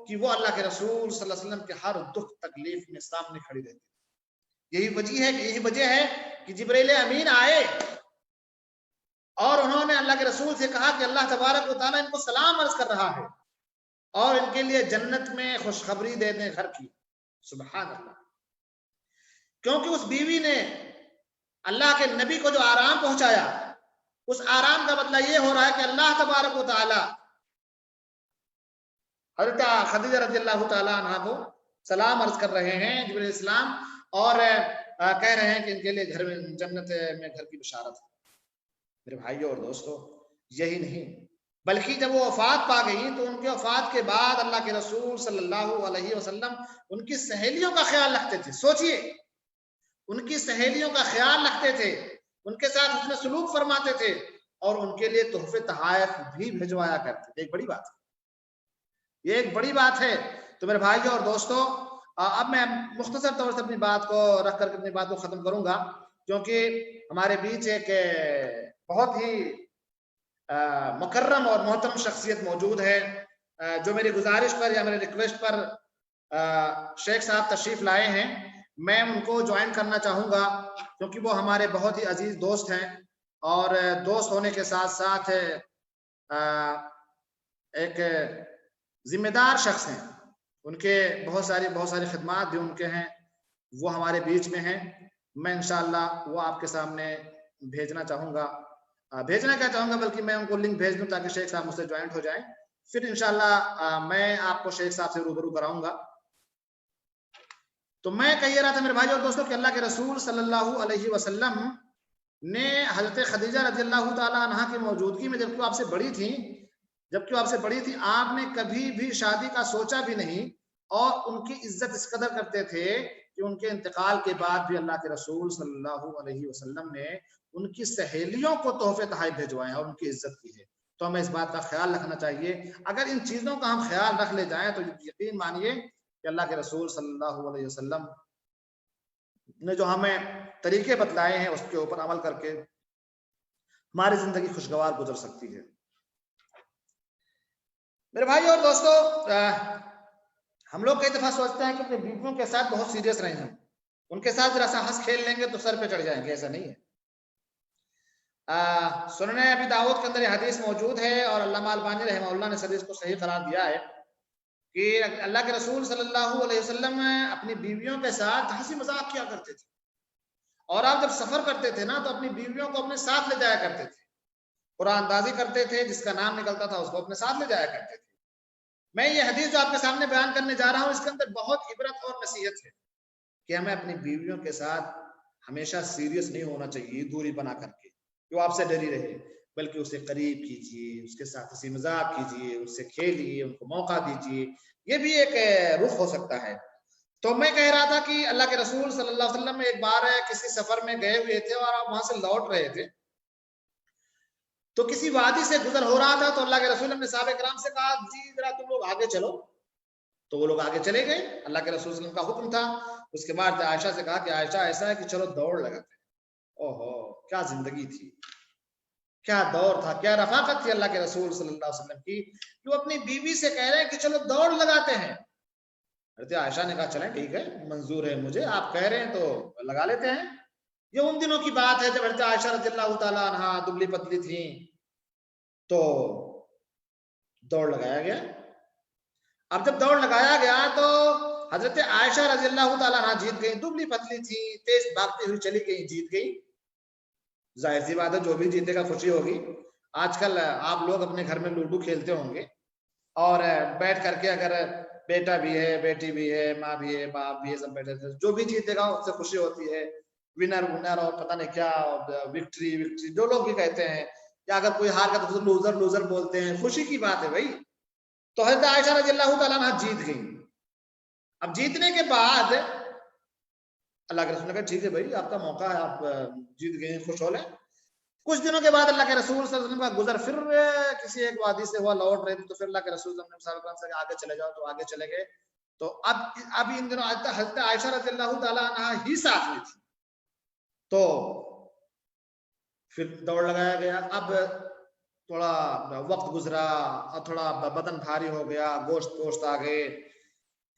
کہ وہ اللہ کے رسول صلی اللہ علیہ وسلم کے ہر دکھ تکلیف میں سامنے کھڑی رہتی. یہی وجہ ہے کہ جبرائیل امین آئے اور انہوں نے اللہ کے رسول سے کہا کہ اللہ تبارک و تعالیٰ ان کو سلام عرض کر رہا ہے اور ان کے لیے جنت میں خوشخبری دے دیں گھر کی. سبحان اللہ. کیونکہ اس بیوی نے اللہ کے نبی کو جو آرام پہنچایا، اس آرام کا بدلہ یہ ہو رہا ہے کہ اللہ تبارک و تعالیٰ حضرت خدیجہ رضی اللہ تعالیٰ عنہ کو سلام عرض کر رہے ہیں جبرائیل السلام، اور کہہ رہے ہیں کہ ان کے لیے گھر میں جنت میں گھر کی بشارت ہے. میرے بھائیوں اور دوستوں، یہی نہیں بلکہ جب وہ وفات پا گئی تو ان کے وفات کے بعد اللہ کے رسول صلی اللہ علیہ وسلم ان کی سہیلیوں کا خیال رکھتے تھے. سوچئے، ان کی سہیلیوں کا خیال رکھتے تھے، ان کے ساتھ حسن سلوک فرماتے تھے، اور ان کے لیے تحفے تحائف بھی بھجوایا کرتے تھے. ایک بڑی بات ہے، یہ ایک بڑی بات ہے. تو میرے بھائیوں اور دوستوں، اب میں مختصر طور سے اپنی بات کو رکھ کر اپنی بات کو ختم کروں گا، کیونکہ ہمارے بیچ ایک بہت ہی مکرم اور محترم شخصیت موجود ہے جو میری گزارش پر یا میرے ریکویسٹ پر شیخ صاحب تشریف لائے ہیں. میں ان کو جوائن کرنا چاہوں گا کیونکہ وہ ہمارے بہت ہی عزیز دوست ہیں، اور دوست ہونے کے ساتھ ساتھ ایک ذمہ دار شخص ہیں. ان کے بہت ساری خدمات بھی ان کے ہیں، وہ ہمارے بیچ میں ہیں. میں انشاءاللہ وہ آپ کے سامنے بھیجنا چاہوں گا بلکہ میں ان کو لنک بھیج دوں تاکہ شیخ صاحب مجھ سے جوائنٹ ہو جائیں. پھر انشاءاللہ میں آپ کو شیخ صاحب سے روبرو کراؤں گا. تو میں کہہ رہا تھا میرے بھائی اور دوستوں کہ اللہ کے رسول صلی اللہ علیہ وسلم نے حضرت خدیجہ رضی اللہ تعالی عنہا کی موجودگی میں جبکہ آپ سے بڑی تھی آپ نے کبھی بھی شادی کا سوچا بھی نہیں، اور ان کی عزت اس قدر کرتے تھے کہ ان کے انتقال کے بعد بھی اللہ کے رسول صلی اللہ علیہ وسلم نے ان کی سہیلیوں کو تحفے تحائف بھجوائے اور ان کی عزت کی ہے۔ تو ہمیں اس بات کا خیال رکھنا چاہیے۔ اگر ان چیزوں کا ہم خیال رکھ لے جائیں تو یقین مانیے کہ اللہ کے رسول صلی اللہ علیہ وسلم نے جو ہمیں طریقے بتلائے ہیں اس کے اوپر عمل کر کے ہماری زندگی خوشگوار گزر سکتی ہے۔ میرے بھائی اور دوستو، ہم لوگ کئی دفعہ سوچتے ہیں کہ اپنی بیویوں کے ساتھ بہت سیریس رہیں، ہم ان کے ساتھ ذرا سا ہنس کھیل لیں گے تو سر پہ چڑھ جائیں گے، ایسا نہیں ہے۔ سنن ابی داؤد کے اندر یہ حدیث موجود ہے اور علامہ البانی رحمہ اللہ نے اس حدیث کو صحیح قرار دیا ہے کہ اللہ کے رسول صلی اللہ علیہ وسلم اپنی بیویوں کے ساتھ ہنسی مذاق کیا کرتے تھے، اور آپ جب سفر کرتے تھے نا تو اپنی بیویوں کو اپنے ساتھ لے جایا کرتے تھے، قرآن اندازی کرتے تھے، جس کا نام نکلتا تھا اس کو اپنے ساتھ لے جایا کرتے تھے۔ میں یہ حدیث جو آپ کے سامنے بیان کرنے جا رہا ہوں اس کے اندر بہت عبرت اور نصیحت ہے کہ ہمیں اپنی بیویوں کے ساتھ ہمیشہ سیریس نہیں ہونا چاہیے دوری بنا کر کے کہ وہ آپ سے ڈری رہے، بلکہ اسے قریب کیجیے، اس کے ساتھ ہنسی مذاق کیجیے، اس سے کھیلیے، ان کو موقع دیجیے، یہ بھی ایک رخ ہو سکتا ہے۔ تو میں کہہ رہا تھا کہ اللہ کے رسول صلی اللہ علیہ وسلم ایک بار کسی سفر میں گئے ہوئے تھے اور آپ وہاں سے لوٹ رہے تھے، تو کسی وادی سے گزر ہو رہا تھا، تو اللہ کے رسول نے صحابہ کرام سے کہا جی ذرا تم لوگ آگے چلو، تو وہ لوگ آگے چلے گئے، اللہ کے رسول صلی اللہ علیہ وسلم کا حکم تھا۔ اس کے بعد عائشہ سے کہا کہ عائشہ ایسا ہے کہ چلو دوڑ لگاتے ہیں۔ اوہو کیا زندگی تھی، کیا دور تھا، کیا رفاقت تھی اللہ کے رسول صلی اللہ علیہ وسلم کی کہ وہ اپنی بیوی سے کہہ رہے ہیں کہ چلو دوڑ لگاتے ہیں۔ حضرت عائشہ نے کہا چلیں ٹھیک ہے، منظور ہے مجھے، آپ کہہ رہے ہیں تو لگا لیتے ہیں۔ یہ ان دنوں کی بات ہے جب حضرت عائشہ رضی اللہ تعالیٰ عنہا دبلی پتلی تھیں، تو دوڑ لگایا گیا۔ اب جب دوڑ لگایا گیا تو حضرت عائشہ رضی اللہ تعالیٰ عنہ جیت گئی، دبلی پتلی تھی، تیز بھاگتی ہوئی چلی گئی، جیت گئی۔ ظاہر سی بات ہے جو بھی جیتے گا خوشی ہوگی۔ آج کل آپ لوگ اپنے گھر میں لوڈو کھیلتے ہوں گے اور بیٹھ کر کے اگر بیٹا بھی ہے، بیٹی بھی ہے، ماں بھی ہے، باپ بھی ہے، سب بیٹھے تھے، جو بھی جیتے گا اس سے خوشی ہوتی ہے، ونر اور پتہ نہیں کیا، وکٹری جو لوگ بھی کہتے ہیں، یا اگر کوئی ہار کا تو لوزر بولتے ہیں، خوشی کی بات ہے بھائی۔ تو حضرت عائشہ رضی اللہ تعالیٰ عنہ جیت گئی۔ اب جیتنے کے بعد اللہ کے رسول نے کہا ٹھیک ہے بھائی آپ کا موقع ہے، آپ جیت گئے ہیں، خوش ہو لیں۔ کچھ دنوں کے بعد اللہ کے رسول صلی اللہ علیہ وسلم کا گزر پھر کسی ایک وادی سے ہوا، لوٹ رہے تھے، تو پھر اللہ کے رسول صلی اللہ علیہ وسلم سے آگے چلے جاؤ، تو آگے چلے گئے۔ تو اب ان دنوں حضرت عائشہ رضی اللہ تعالیٰ عنہ ہی ساتھ میں تھی، تو پھر دوڑ لگایا گیا۔ اب تھوڑا وقت گزرا اور تھوڑا بدن بھاری ہو گیا، گوشت آ گئے،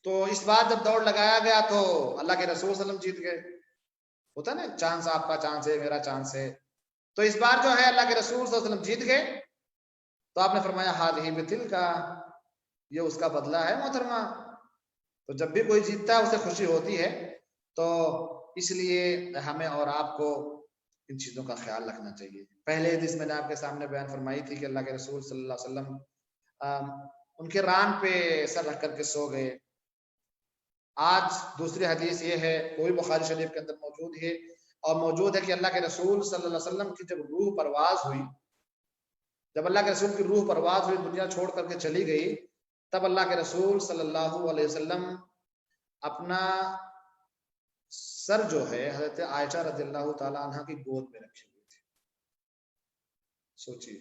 تو اس بار جب دوڑ لگایا گیا تو اللہ کے رسول صلی اللہ علیہ وسلم جیت گئے۔ ہوتا نا چانس، آپ کا چانس ہے، میرا چانس ہے۔ تو اس بار جو ہے اللہ کے رسول صلی اللہ علیہ وسلم جیت گئے، تو آپ نے فرمایا ہادھی بتل کا، یہ اس کا بدلہ ہے محترمہ۔ تو جب بھی کوئی جیتتا ہے اسے خوشی ہوتی ہے، تو اس لیے ہمیں اور آپ کو ان چیزوں کا خیال رکھنا چاہیے۔ پہلے حدیث میں نے آپ کے سامنے بیان فرمائی تھی کہ اللہ کے رسول صلی اللہ علیہ وسلم ان کے ران پہ سر رکھ کر کے سو گئے۔ آج دوسری حدیث یہ ہے، کوئی بخاری شریف کے اندر موجود ہے، اور موجود ہے کہ اللہ کے رسول صلی اللہ علیہ وسلم کی جب روح پرواز ہوئی، جب اللہ کے رسول کی روح پرواز ہوئی، دنیا چھوڑ کر کے چلی گئی، تب اللہ کے رسول صلی اللہ علیہ وسلم اپنا سر جو ہے حضرت عائشہ رضی اللہ تعالیٰ عنہ کی گود میں رکھے ہوئے تھے۔ سوچیے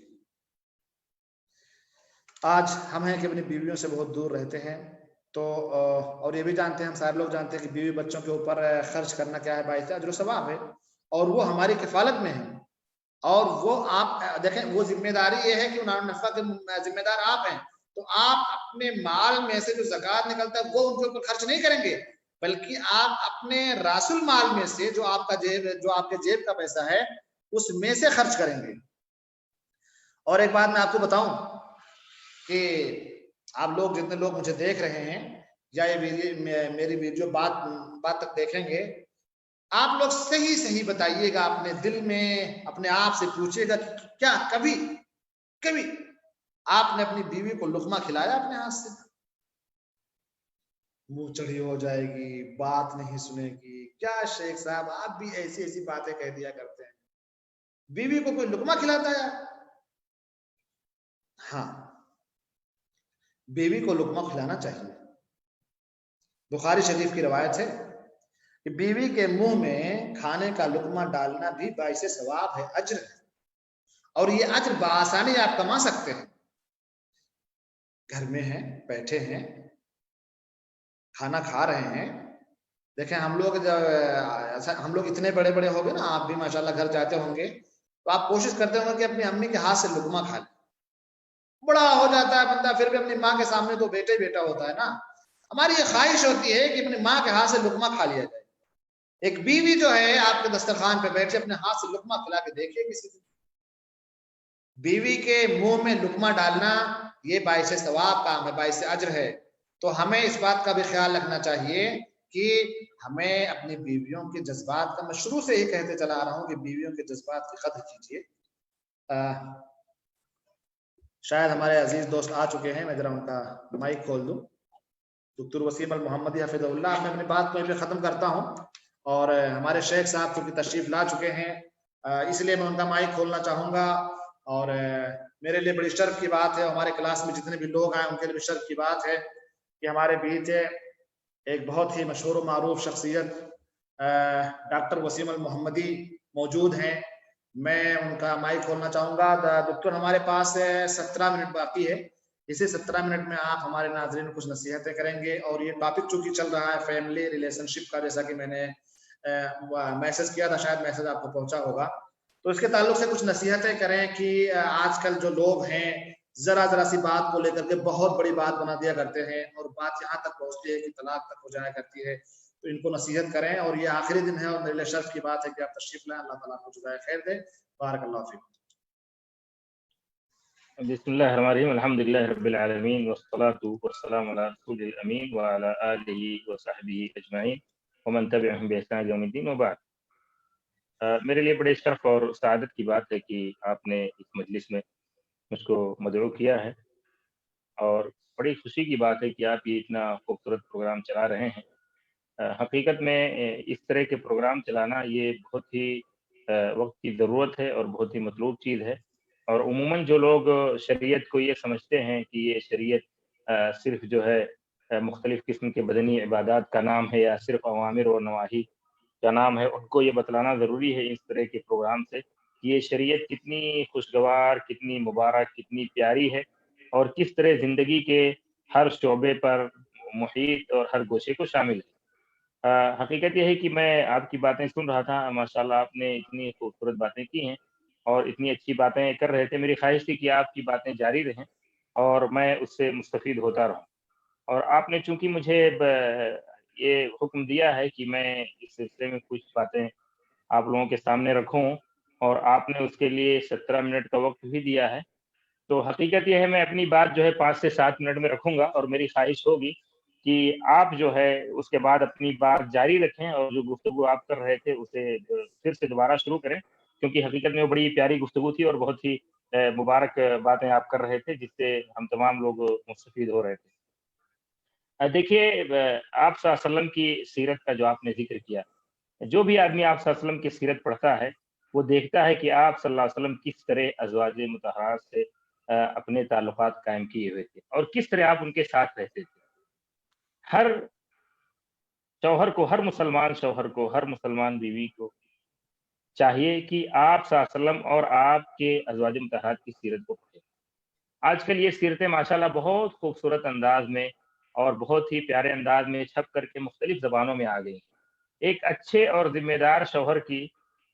آج ہم ہیں کہ اپنی بیویوں سے بہت دور رہتے ہیں، تو اور یہ بھی جانتے ہیں، ہم سارے لوگ جانتے ہیں کہ بیوی بچوں کے اوپر خرچ کرنا کیا ہے، باعث اجر و ثواب ہے، اور وہ ہماری کفالت میں ہے، اور وہ آپ دیکھیں وہ ذمہ داری یہ ہے کہ نفع کے ذمہ دار آپ ہیں، تو آپ اپنے مال میں سے جو زکوٰۃ نکلتا ہے وہ ان کے اوپر خرچ نہیں کریں گے، بلکہ آپ اپنے راس المال میں سے جو آپ کے جیب کا پیسہ ہے اس میں سے خرچ کریں گے۔ اور ایک بات میں آپ کو بتاؤں کہ آپ لوگ جتنے لوگ مجھے دیکھ رہے ہیں یا یہ میری ویڈیو بات تک دیکھیں گے، آپ لوگ صحیح بتائیے گا، اپنے دل میں اپنے آپ سے پوچھیے گا کہ کیا کبھی آپ نے اپنی بیوی کو لقمہ کھلایا اپنے ہاتھ سے؟ منہ چڑھی ہو جائے گی، بات نہیں سنے گی. کیا شیخ صاحب آپ بھی ایسی ایسی باتیں کہہ دیا کرتے ہیں. بیوی کو کوئی لقمہ کھلاتا ہے؟ ہاں، بیوی کو لقمہ کھلانا چاہیے. بخاری شریف کی روایت ہے کہ بیوی کے منہ میں کھانے کا لقمہ ڈالنا بھی باعث ثواب ہے، اجر ہے، اور یہ اجر بآسانی آپ کما سکتے ہیں. گھر میں ہیں، بیٹھے ہیں، کھانا کھا رہے ہیں. دیکھیں ہم لوگ اتنے بڑے بڑے ہو گئے نا، آپ بھی ماشاءاللہ گھر جاتے ہوں گے تو آپ کوشش کرتے ہوں گے کہ اپنی امی کے ہاتھ سے لقمہ کھا لیں. بڑا ہو جاتا ہے بندہ پھر بھی اپنی ماں کے سامنے تو بیٹا ہی بیٹا ہوتا ہے نا. ہماری یہ خواہش ہوتی ہے کہ اپنی ماں کے ہاتھ سے لقمہ کھا لیا جائے. ایک بیوی جو ہے آپ کے دسترخوان پہ بیٹھے اپنے ہاتھ سے لقمہ کھلا کے دیکھیے کسی دن. بیوی کے منہ میں لقمہ ڈالنا یہ باعث ثواب کام ہے، باعث اجر ہے. تو ہمیں اس بات کا بھی خیال رکھنا چاہیے کہ ہمیں اپنی بیویوں کے جذبات کا، میں شروع سے ہی کہتے چلا آ رہا ہوں کہ بیویوں کے جذبات کی قدر کیجیے. شاید ہمارے عزیز دوست آ چکے ہیں، میں ذرا ان کا مائک کھول دوں. دکتر وسیم المحمدی حفظ اللہ. میں اپنی بات کو یہیں پہ ختم کرتا ہوں، اور ہمارے شیخ صاحب چونکہ تشریف لا چکے ہیں اس لیے میں ان کا مائک کھولنا چاہوں گا. اور میرے لیے بڑی شرف کی بات ہے، ہمارے کلاس میں جتنے بھی لوگ آئے ان کے لیے بھی شرف کی بات ہے کہ ہمارے بیچ ایک بہت ہی مشہور و معروف شخصیت ڈاکٹر وسیم المحمدی موجود ہیں. میں ان کا مائک کھولنا چاہوں گا. دکتر ہمارے پاس 17 منٹ باقی ہے. اسی 17 منٹ میں آپ ہمارے ناظرین کو کچھ نصیحتیں کریں گے، اور یہ ٹاپک چونکہ چل رہا ہے فیملی ریلیشن شپ کا، جیسا کہ میں نے میسج کیا تھا، شاید میسج آپ کو پہنچا ہوگا. تو اس کے تعلق سے کچھ نصیحتیں کریں کہ آج کل جو لوگ ہیں ذرا سی بات کو لے کر کے بہت بڑی بات بنا دیا کرتے ہیں، اور بات یہاں تک پہنچتی ہے کہ طلاق تک ہو جایا کرتی ہے. تو ان کو نصیحت کریں، اور یہ آخری دن ہے اور میرے لیے شرف کی بات ہے کہ آپ تشریف لائیں. اللہ تعالیٰ کو جزائے خیر دے. بارک اللہ فیکم. بسم الله الرحمن الرحيم. الحمد لله رب العالمين، والصلاة والسلام على رسول الأمين وعلى آله وصحبه أجمعين ومن تبعهم بإحسان يوم الدين وبعد. میرے لیے بڑے شرف اور سعادت کی بات ہے کہ آپ نے اس مجلس میں مجھ کو مدعو کیا ہے، اور بڑی خوشی کی بات ہے کہ آپ یہ اتنا خوبصورت پروگرام چلا رہے ہیں. حقیقت میں اس طرح کے پروگرام چلانا یہ بہت ہی وقت کی ضرورت ہے اور بہت ہی مطلوب چیز ہے. اور عموماً جو لوگ شریعت کو یہ سمجھتے ہیں کہ یہ شریعت صرف جو ہے مختلف قسم کے بدنی عبادات کا نام ہے یا صرف اوامر و نواہی کا نام ہے، ان کو یہ بتلانا ضروری ہے اس طرح کے پروگرام سے کہ یہ شریعت کتنی خوشگوار، کتنی مبارک، کتنی پیاری ہے، اور کس طرح زندگی کے ہر شعبے پر محیط اور ہر گوشے کو شامل ہے. حقیقت یہ ہے کہ میں آپ کی باتیں سن رہا تھا. ماشاءاللہ آپ نے اتنی خوبصورت باتیں کی ہیں اور اتنی اچھی باتیں کر رہے تھے. میری خواہش تھی کہ آپ کی باتیں جاری رہیں اور میں اس سے مستفید ہوتا رہوں. اور آپ نے چونکہ مجھے یہ حکم دیا ہے کہ میں اس سلسلے میں کچھ باتیں آپ لوگوں کے سامنے رکھوں، اور آپ نے اس کے لیے 17 منٹ کا وقت بھی دیا ہے، تو حقیقت یہ ہے میں اپنی بات جو ہے 5 سے 7 منٹ میں رکھوں گا. اور میری خواہش ہوگی کہ آپ جو ہے اس کے بعد اپنی بات جاری رکھیں اور جو گفتگو آپ کر رہے تھے اسے پھر سے دوبارہ شروع کریں، کیونکہ حقیقت میں وہ بڑی پیاری گفتگو تھی اور بہت ہی مبارک باتیں آپ کر رہے تھے جس سے ہم تمام لوگ مستفید ہو رہے تھے. دیکھیے، آپ صلی اللہ علیہ وسلم کی سیرت کا جو آپ نے ذکر کیا، جو بھی آدمی آپ صلی اللہ علیہ وسلم کی سیرت پڑھتا ہے وہ دیکھتا ہے کہ آپ صلی اللہ علیہ وسلم کس طرح ازواج مطہرات سے اپنے تعلقات قائم کیے ہوئے تھے اور کس طرح آپ ان کے ساتھ رہتے تھے. ہر شوہر کو، ہر مسلمان شوہر کو، ہر مسلمان بیوی کو چاہیے کہ آپ صلی اللہ علیہ وسلم اور آپ کے ازواج مطہرات کی سیرت کو پڑھیں. آج کل یہ سیرتیں ماشاءاللہ بہت خوبصورت انداز میں اور بہت ہی پیارے انداز میں چھپ کر کے مختلف زبانوں میں آ گئی. ایک اچھے اور ذمہ دار شوہر کی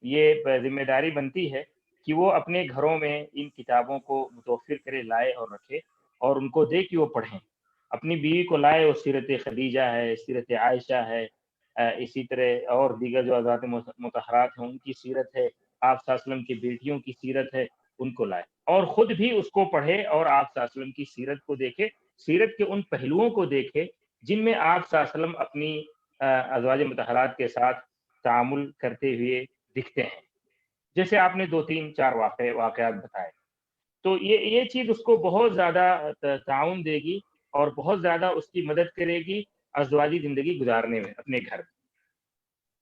یہ ذمہ داری بنتی ہے کہ وہ اپنے گھروں میں ان کتابوں کو متوفر کرے، لائے اور رکھے اور ان کو دے کہ وہ پڑھیں. اپنی بیوی کو لائے، وہ سیرت خدیجہ ہے، سیرت عائشہ ہے، اسی طرح اور دیگر جو ازواج مطہرات ہیں ان کی سیرت ہے، آپ صلی اللہ علیہ وسلم کی بیٹیوں کی سیرت ہے، ان کو لائے اور خود بھی اس کو پڑھے اور آپ صلی اللہ علیہ وسلم کی سیرت کو دیکھے، سیرت کے ان پہلوؤں کو دیکھے جن میں آپ صلی اللہ علیہ وسلم اپنی ازواج مطہرات کے ساتھ تعامل کرتے ہوئے دکھتے ہیں. جیسے آپ نے 2-3-4 واقعات بتائے، تو یہ چیز اس کو بہت زیادہ تعاون دے گی اور بہت زیادہ اس کی مدد کرے گی ازدواجی زندگی گزارنے میں اپنے گھر میں.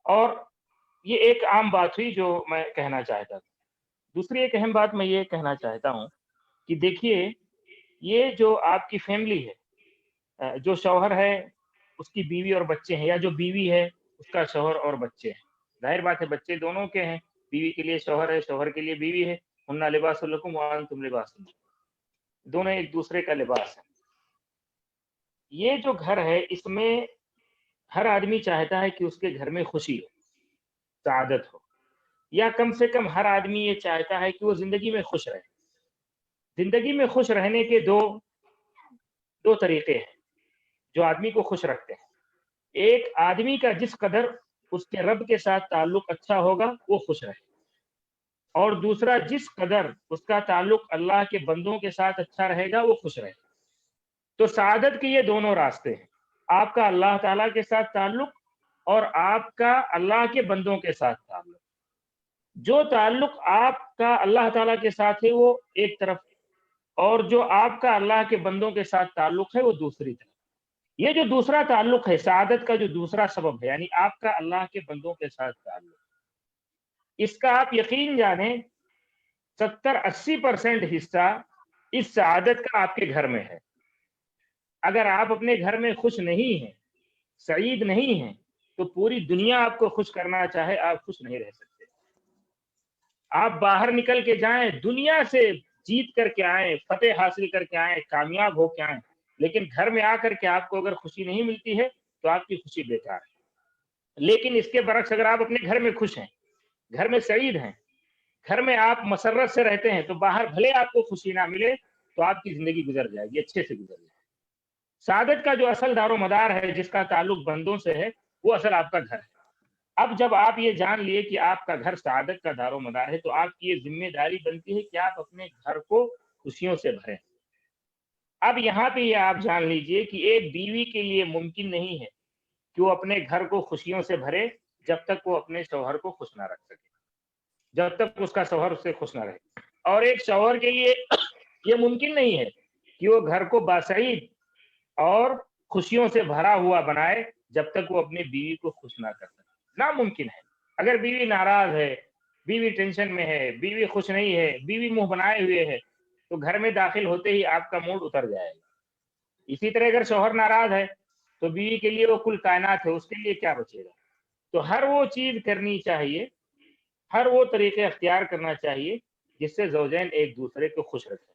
اور یہ ایک عام بات ہوئی جو میں کہنا چاہتا تھا. دوسری ایک اہم بات میں یہ کہنا چاہتا ہوں کہ دیکھیے یہ جو آپ کی فیملی ہے، جو شوہر ہے اس کی بیوی اور بچے ہیں، یا جو بیوی ہے اس کا شوہر اور بچے ہیں. ظاہر بات ہے بچے دونوں کے ہیں، بیوی کے لیے شوہر ہے، شوہر کے لیے بیوی ہے. ہن لباس لکم وانتم لباس لہم، دونوں ایک دوسرے کا لباس ہے. یہ جو گھر ہے اس میں ہر آدمی چاہتا ہے کہ اس کے گھر میں خوشی ہو، سعادت ہو، یا کم سے کم ہر آدمی یہ چاہتا ہے کہ وہ زندگی میں خوش رہے. زندگی میں خوش رہنے کے دو طریقے ہیں جو آدمی کو خوش رکھتے ہیں. ایک آدمی کا جس قدر اس کے رب کے ساتھ تعلق اچھا ہوگا وہ خوش رہے، اور دوسرا جس قدر اس کا تعلق اللہ کے بندوں کے ساتھ اچھا رہے گا وہ خوش رہے. تو سعادت کے یہ دونوں راستے ہیں، آپ کا اللہ تعالیٰ کے ساتھ تعلق اور آپ کا اللہ کے بندوں کے ساتھ تعلق. جو تعلق آپ کا اللہ تعالیٰ کے ساتھ ہے وہ ایک طرف، اور جو آپ کا اللہ کے بندوں کے ساتھ تعلق ہے وہ دوسری طرف. یہ جو دوسرا تعلق ہے، سعادت کا جو دوسرا سبب ہے، یعنی آپ کا اللہ کے بندوں کے ساتھ تعلق، اس کا آپ یقین جانیں 70-80% حصہ اس سعادت کا آپ کے گھر میں ہے. اگر آپ اپنے گھر میں خوش نہیں ہیں، سعید نہیں ہیں، تو پوری دنیا آپ کو خوش کرنا چاہے آپ خوش نہیں رہ سکتے. آپ باہر نکل کے جائیں، دنیا سے جیت کر کے آئیں، فتح حاصل کر کے آئیں، کامیاب ہو کے آئیں، لیکن گھر میں آ کر کے آپ کو اگر خوشی نہیں ملتی ہے تو آپ کی خوشی بیکار ہے. لیکن اس کے برعکس اگر آپ اپنے گھر میں خوش ہیں، گھر میں سعید ہیں، گھر میں آپ مسرت سے رہتے ہیں، تو باہر بھلے آپ کو خوشی نہ ملے تو آپ کی زندگی گزر جائے گی، اچھے سے گزر جائے گی. سعادت کا جو اصل دار و مدار ہے، جس کا تعلق بندوں سے ہے، وہ اصل آپ کا گھر ہے. اب جب آپ یہ جان لیے کہ آپ کا گھر سعادت کا دار و مدار ہے، تو آپ کی یہ ذمہ داری بنتی ہے کہ آپ اپنے گھر کو خوشیوں سے بھریں. اب یہاں پہ یہ آپ جان لیجئے کہ ایک بیوی کے لیے ممکن نہیں ہے کہ وہ اپنے گھر کو خوشیوں سے بھرے جب تک وہ اپنے شوہر کو خوش نہ رکھ سکے، جب تک اس کا شوہر اس سے خوش نہ رہے. اور ایک شوہر کے لیے یہ ممکن نہیں ہے کہ وہ گھر کو باسعید اور خوشیوں سے بھرا ہوا بنائے جب تک وہ اپنی بیوی کو خوش نہ کر سکے. ناممکن ہے. اگر بیوی ناراض ہے، بیوی ٹینشن میں ہے، بیوی خوش نہیں ہے، بیوی منہ بنائے ہوئے ہے، تو گھر میں داخل ہوتے ہی آپ کا موڈ اتر جائے گا. اسی طرح اگر شوہر ناراض ہے تو بیوی کے لیے وہ کل کائنات ہے، اس کے لیے کیا بچے گا. تو ہر وہ چیز کرنی چاہیے، ہر وہ طریقے اختیار کرنا چاہیے جس سے زوجین ایک دوسرے کو خوش رکھیں.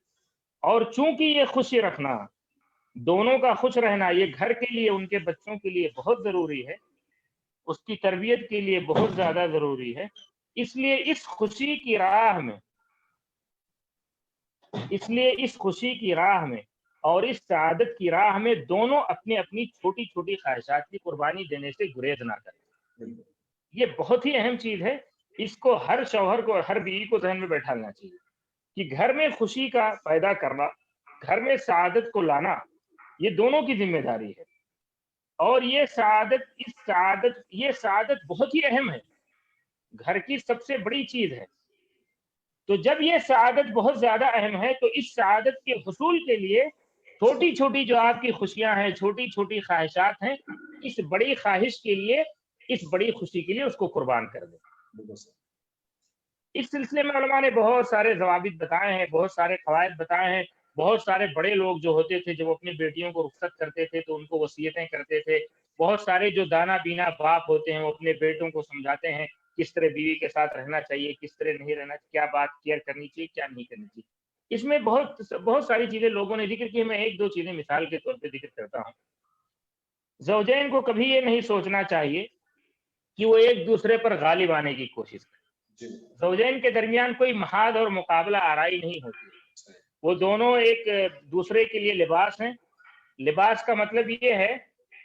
اور چونکہ یہ خوشی رکھنا، دونوں کا خوش رہنا، یہ گھر کے لیے، ان کے بچوں کے لیے بہت ضروری ہے، اس کی تربیت کے لیے بہت زیادہ ضروری ہے. اس لیے اس خوشی کی راہ میں اور اس سعادت کی راہ میں دونوں اپنی اپنی چھوٹی چھوٹی خواہشات کی قربانی دینے سے گریز نہ کریں. یہ بہت ہی اہم چیز ہے. اس کو ہر شوہر کو اور ہر بیوی کو ذہن میں بیٹھا لینا چاہیے کہ گھر میں خوشی کا پیدا کرنا، گھر میں سعادت کو لانا، یہ دونوں کی ذمہ داری ہے. اور یہ سعادت بہت ہی اہم ہے، گھر کی سب سے بڑی چیز ہے. تو جب یہ سعادت بہت زیادہ اہم ہے تو اس سعادت کے حصول کے لیے چھوٹی چھوٹی جو آپ کی خوشیاں ہیں، چھوٹی چھوٹی خواہشات ہیں، اس بڑی خواہش کے لیے، اس بڑی خوشی کے لیے اس کو قربان کر دیں. اس سلسلے میں علماء نے بہت سارے ضوابط بتائے ہیں، بہت سارے قواعد بتائے ہیں. بہت سارے بڑے لوگ جو ہوتے تھے جب اپنی بیٹیوں کو رخصت کرتے تھے تو ان کو وصیتیں کرتے تھے. بہت سارے جو دانا بینا باپ ہوتے ہیں وہ اپنے بیٹوں کو سمجھاتے ہیں کس طرح بیوی کے ساتھ رہنا چاہیے، کس طرح نہیں رہنا، کیا بات کیئر کرنی چاہیے، کیا نہیں کرنی چاہیے. اس میں بہت ساری چیزیں لوگوں نے ذکر کی. میں ایک دو چیزیں مثال کے طور پہ ذکر کرتا ہوں. زوجین کو کبھی یہ نہیں سوچنا چاہیے کہ وہ ایک دوسرے پر غالب آنے کی کوشش کریں. زوجین کے درمیان کوئی محاذ اور مقابلہ آرائی نہیں ہوتی. وہ دونوں ایک دوسرے کے لیے لباس ہیں. لباس کا مطلب یہ ہے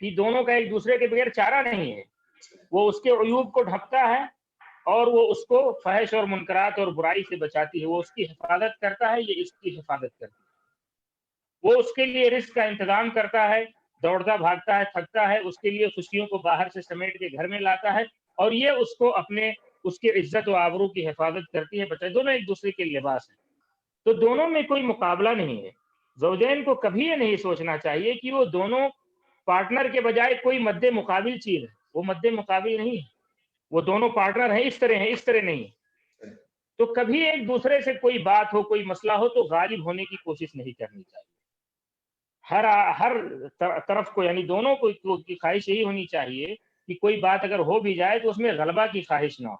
کہ دونوں کا ایک دوسرے کے بغیر چارہ نہیں ہے. وہ اس کے عیوب کو ڈھکتا ہے اور وہ اس کو فحش اور منکرات اور برائی سے بچاتی ہے. وہ اس کی حفاظت کرتا ہے، یہ اس کی حفاظت کرتی ہے. وہ اس کے لیے رزق کا انتظام کرتا ہے، دوڑتا بھاگتا ہے، تھکتا ہے، اس کے لیے خوشیوں کو باہر سے سمیٹ کے گھر میں لاتا ہے، اور یہ اس کو اس کے عزت و آبرو کی حفاظت کرتی ہے. بچے دونوں ایک دوسرے کے لباس ہیں. تو دونوں میں کوئی مقابلہ نہیں ہے. زوجین کو کبھی یہ نہیں سوچنا چاہیے کہ وہ دونوں پارٹنر کے بجائے کوئی مد مقابل چیز ہے، وہ مد مقابل نہیں ہے، وہ دونوں پارٹنر ہیں، اس طرح نہیں ہے۔ تو کبھی ایک دوسرے سے کوئی بات ہو، کوئی مسئلہ ہو تو غالب ہونے کی کوشش نہیں کرنی چاہیے۔ ہر طرف کو، یعنی دونوں کو کی خواہش یہی ہونی چاہیے کہ کوئی بات اگر ہو بھی جائے تو اس میں غلبہ کی خواہش نہ ہو۔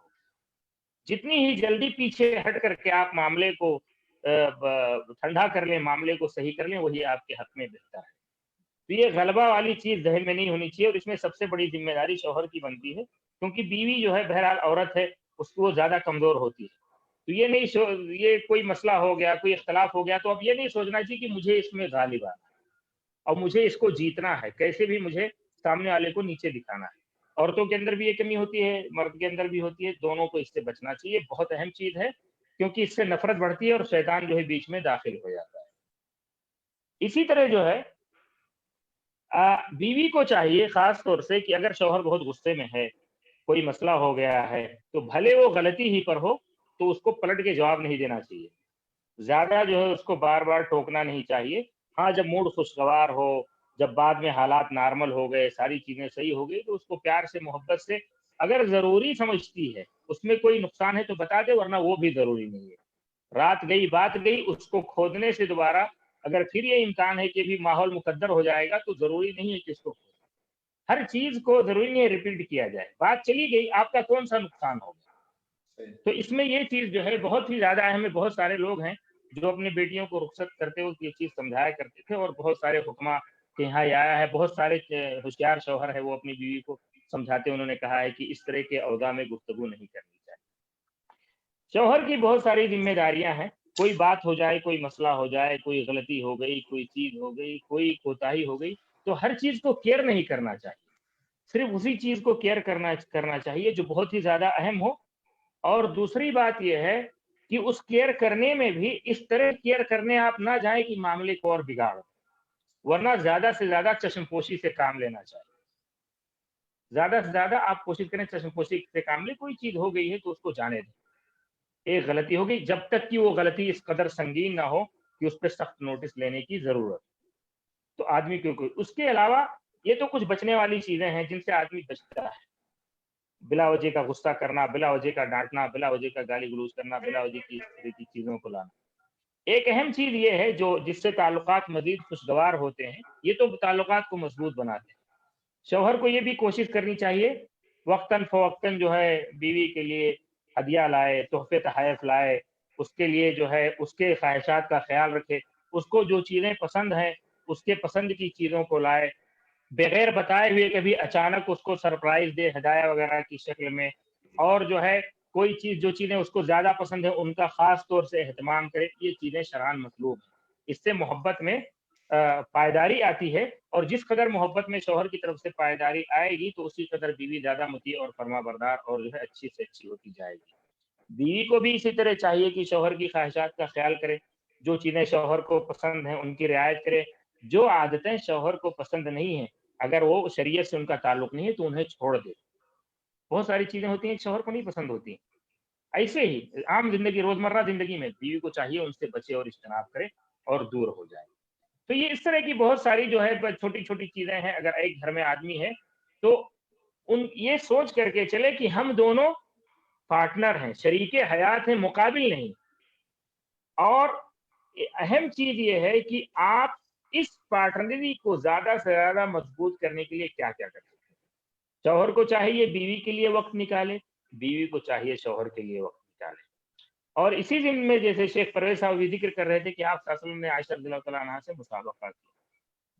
جتنی ہی جلدی پیچھے ہٹ کر کے آپ معاملے کو ٹھنڈا کر لیں، معاملے کو صحیح کر لیں، وہی آپ کے حق میں بہتر ہے۔ تو یہ غلبہ والی چیز ذہن میں نہیں ہونی چاہیے، اور اس میں سب سے بڑی ذمہ داری شوہر کی بنتی ہے، کیونکہ بیوی جو ہے بہرحال عورت ہے، اس کو وہ زیادہ کمزور ہوتی ہے۔ تو یہ کوئی مسئلہ ہو گیا، کوئی اختلاف ہو گیا، تو اب یہ نہیں سوچنا چاہیے کہ مجھے اس میں غالب آنا ہے اور مجھے اس کو جیتنا ہے، کیسے بھی مجھے سامنے والے کو نیچے دکھانا ہے۔ عورتوں کے اندر بھی یہ کمی ہوتی ہے، مرد کے اندر بھی ہوتی ہے، دونوں کو اس سے بچنا چاہیے، بہت اہم چیز ہے، کیونکہ اس سے نفرت بڑھتی ہے اور شیطان جو ہے بیچ میں داخل ہو جاتا ہے۔ اسی طرح جو ہے بیوی کو چاہیے خاص طور سے کہ اگر شوہر بہت غصے میں ہے، کوئی مسئلہ ہو گیا ہے، تو بھلے وہ غلطی ہی پر ہو تو اس کو پلٹ کے جواب نہیں دینا چاہیے، زیادہ جو ہے اس کو بار بار ٹوکنا نہیں چاہیے۔ ہاں، جب موڈ خوشگوار ہو، جب بعد میں حالات نارمل ہو گئے، ساری چیزیں صحیح ہو گئی، تو اس کو پیار سے، محبت سے، اگر ضروری سمجھتی ہے، اس میں کوئی نقصان ہے تو بتا دے، ورنہ وہ بھی ضروری نہیں ہے۔ رات گئی بات گئی، اس کو کھودنے سے دوبارہ اگر پھر یہ امکان ہے کہ بھی ماحول مقدر ہو جائے گا، تو ضروری نہیں ہے کہ اس کو ہر چیز کو ضروری نہیں ہے ریپیٹ کیا جائے، بات چلی گئی، آپ کا کون سا نقصان ہوگا۔ تو اس میں یہ چیز جو ہے بہت ہی زیادہ اہم ہے۔ بہت سارے لوگ ہیں جو اپنی بیٹیوں کو رخصت کرتے ہوئے یہ چیز سمجھایا کرتے تھے، اور بہت سارے حکماں کے یہاں آیا ہے، بہت سارے ہوشیار شوہر ہے وہ اپنی بیوی کو سمجھاتے، انہوں نے کہا ہے کہ اس طرح کے اوضاع میں گفتگو نہیں کرنی چاہیے۔ شوہر کی بہت ساری ذمہ داریاں ہیں، کوئی بات ہو جائے، کوئی مسئلہ ہو جائے، کوئی غلطی ہو گئی، کوئی چیز ہو گئی، کوئی کوتاہی ہو گئی، تو ہر چیز کو کیئر نہیں کرنا چاہیے، صرف اسی چیز کو کیئر کرنا چاہیے جو بہت ہی زیادہ اہم ہو۔ اور دوسری بات یہ ہے کہ اس کیئر کرنے میں بھی اس طرح کیئر کرنے آپ نہ جائیں کہ معاملے کو اور بگاڑ، ورنہ زیادہ سے زیادہ چشم پوشی سے کام لینا چاہیے۔ زیادہ سے زیادہ آپ کوشش کریں چشم پوشی سے کام لیں، کوئی چیز ہو گئی ہے تو اس کو جانے دیں، ایک غلطی ہو گئی، جب تک کہ وہ غلطی اس قدر سنگین نہ ہو کہ اس پہ سخت نوٹس لینے کی ضرورت، تو آدمی کیوں۔ اس کے علاوہ یہ تو کچھ بچنے والی چیزیں ہیں جن سے آدمی بچتا ہے، بلا وجہ کا غصہ کرنا، بلا وجہ کا ڈانٹنا، بلا وجہ کا گالی گلوز کرنا، بلا وجہ کی اس طرح کی چیزوں کو لانا۔ ایک اہم چیز یہ ہے جس سے تعلقات مزید خوشگوار ہوتے ہیں، یہ تو تعلقات کو مضبوط بناتے ہیں۔ شوہر کو یہ بھی کوشش کرنی چاہیے وقتاً فوقتاً جو ہے بیوی کے لیے ہدیہ لائے، تحفے تحائف لائے، اس کے لیے جو ہے اس کے خواہشات کا خیال رکھے، اس کو جو چیزیں پسند ہیں اس کے پسند کی چیزوں کو لائے، بغیر بتائے ہوئے کبھی اچانک اس کو سرپرائز دے ہدایہ وغیرہ کی شکل میں، اور جو ہے کوئی چیز جو چیزیں اس کو زیادہ پسند ہے ان کا خاص طور سے اہتمام کرے، یہ چیزیں شرعاً مطلوب ہیں۔ اس سے محبت میں پائیداری آتی ہے، اور جس قدر محبت میں شوہر کی طرف سے پائیداری آئے گی تو اسی قدر بیوی زیادہ مطیع اور فرما بردار اور جو ہے اچھی سے اچھی ہوتی جائے گی۔ بیوی کو بھی اسی طرح چاہیے کہ شوہر کی خواہشات کا خیال کرے، جو چیزیں شوہر کو پسند ہیں ان کی رعایت کرے، جو عادتیں شوہر کو پسند نہیں ہیں اگر وہ شریعت سے ان کا تعلق نہیں ہے تو انہیں چھوڑ دے۔ بہت ساری چیزیں ہوتی ہیں شوہر کو نہیں پسند ہوتی، ایسے ہی عام زندگی، روزمرہ زندگی میں بیوی کو چاہیے ان سے بچے اور اجتناب کرے اور دور ہو جائے۔ تو یہ اس طرح کی بہت ساری جو ہے چھوٹی چھوٹی چیزیں ہیں، اگر ایک گھر میں آدمی ہے تو یہ سوچ کر کے چلے کہ ہم دونوں پارٹنر ہیں، شریک حیات ہیں، مقابل نہیں۔ اور اہم چیز یہ ہے کہ آپ اس پارٹنری کو زیادہ سے زیادہ مضبوط کرنے کے لیے کیا کیا کر سکتے ہیں۔ شوہر کو چاہیے بیوی کے لیے وقت نکالے، بیوی کو چاہیے شوہر کے لیے وقت نکالے۔ اور اسی ضمن میں جیسے شیخ پرویز صاحب بھی ذکر کر رہے تھے کہ آپ صلی اللہ علیہ وسلم نے عائشہ رضی اللہ تعالیٰ عنہا سے مسابقہ کیا،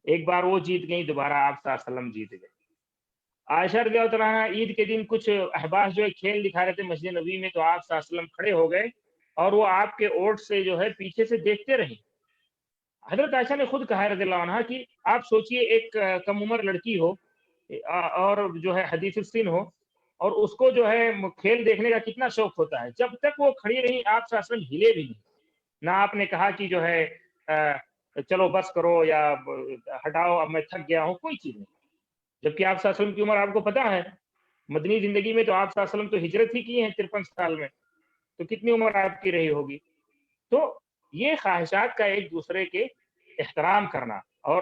ایک بار وہ جیت گئی، دوبارہ آپ صلی اللہ علیہ وسلم جیت گئے۔ عائشہ رضی اللہ تعالیٰ عنہ عید کے دن کچھ احباش جو ہے کھیل دکھا رہے تھے مسجد نبوی میں، تو آپ صلی اللہ علیہ وسلم کھڑے ہو گئے اور وہ آپ کے اوٹ سے جو ہے پیچھے سے دیکھتے رہے۔ حضرت عائشہ نے خود کہا رضی اللہ عنہا کہ آپ سوچئے ایک کم عمر لڑکی ہو اور جو ہے حدیث السن ہو، اور اس کو جو ہے کھیل دیکھنے کا کتنا شوق ہوتا ہے، جب تک وہ کھڑی رہی آپ صلی اللہ علیہ وسلم ہلے بھی نہیں، نہ آپ نے کہا کہ جو ہے چلو بس کرو یا ہٹاؤ اب میں تھک گیا ہوں، کوئی چیز نہیں۔ جبکہ آپ صلی اللہ علیہ وسلم کی عمر آپ کو پتا ہے، مدنی زندگی میں تو آپ صلی اللہ علیہ وسلم تو ہجرت ہی کی ہیں 53 سال میں، تو کتنی عمر آپ کی رہی ہوگی۔ تو یہ خواہشات کا ایک دوسرے کے احترام کرنا اور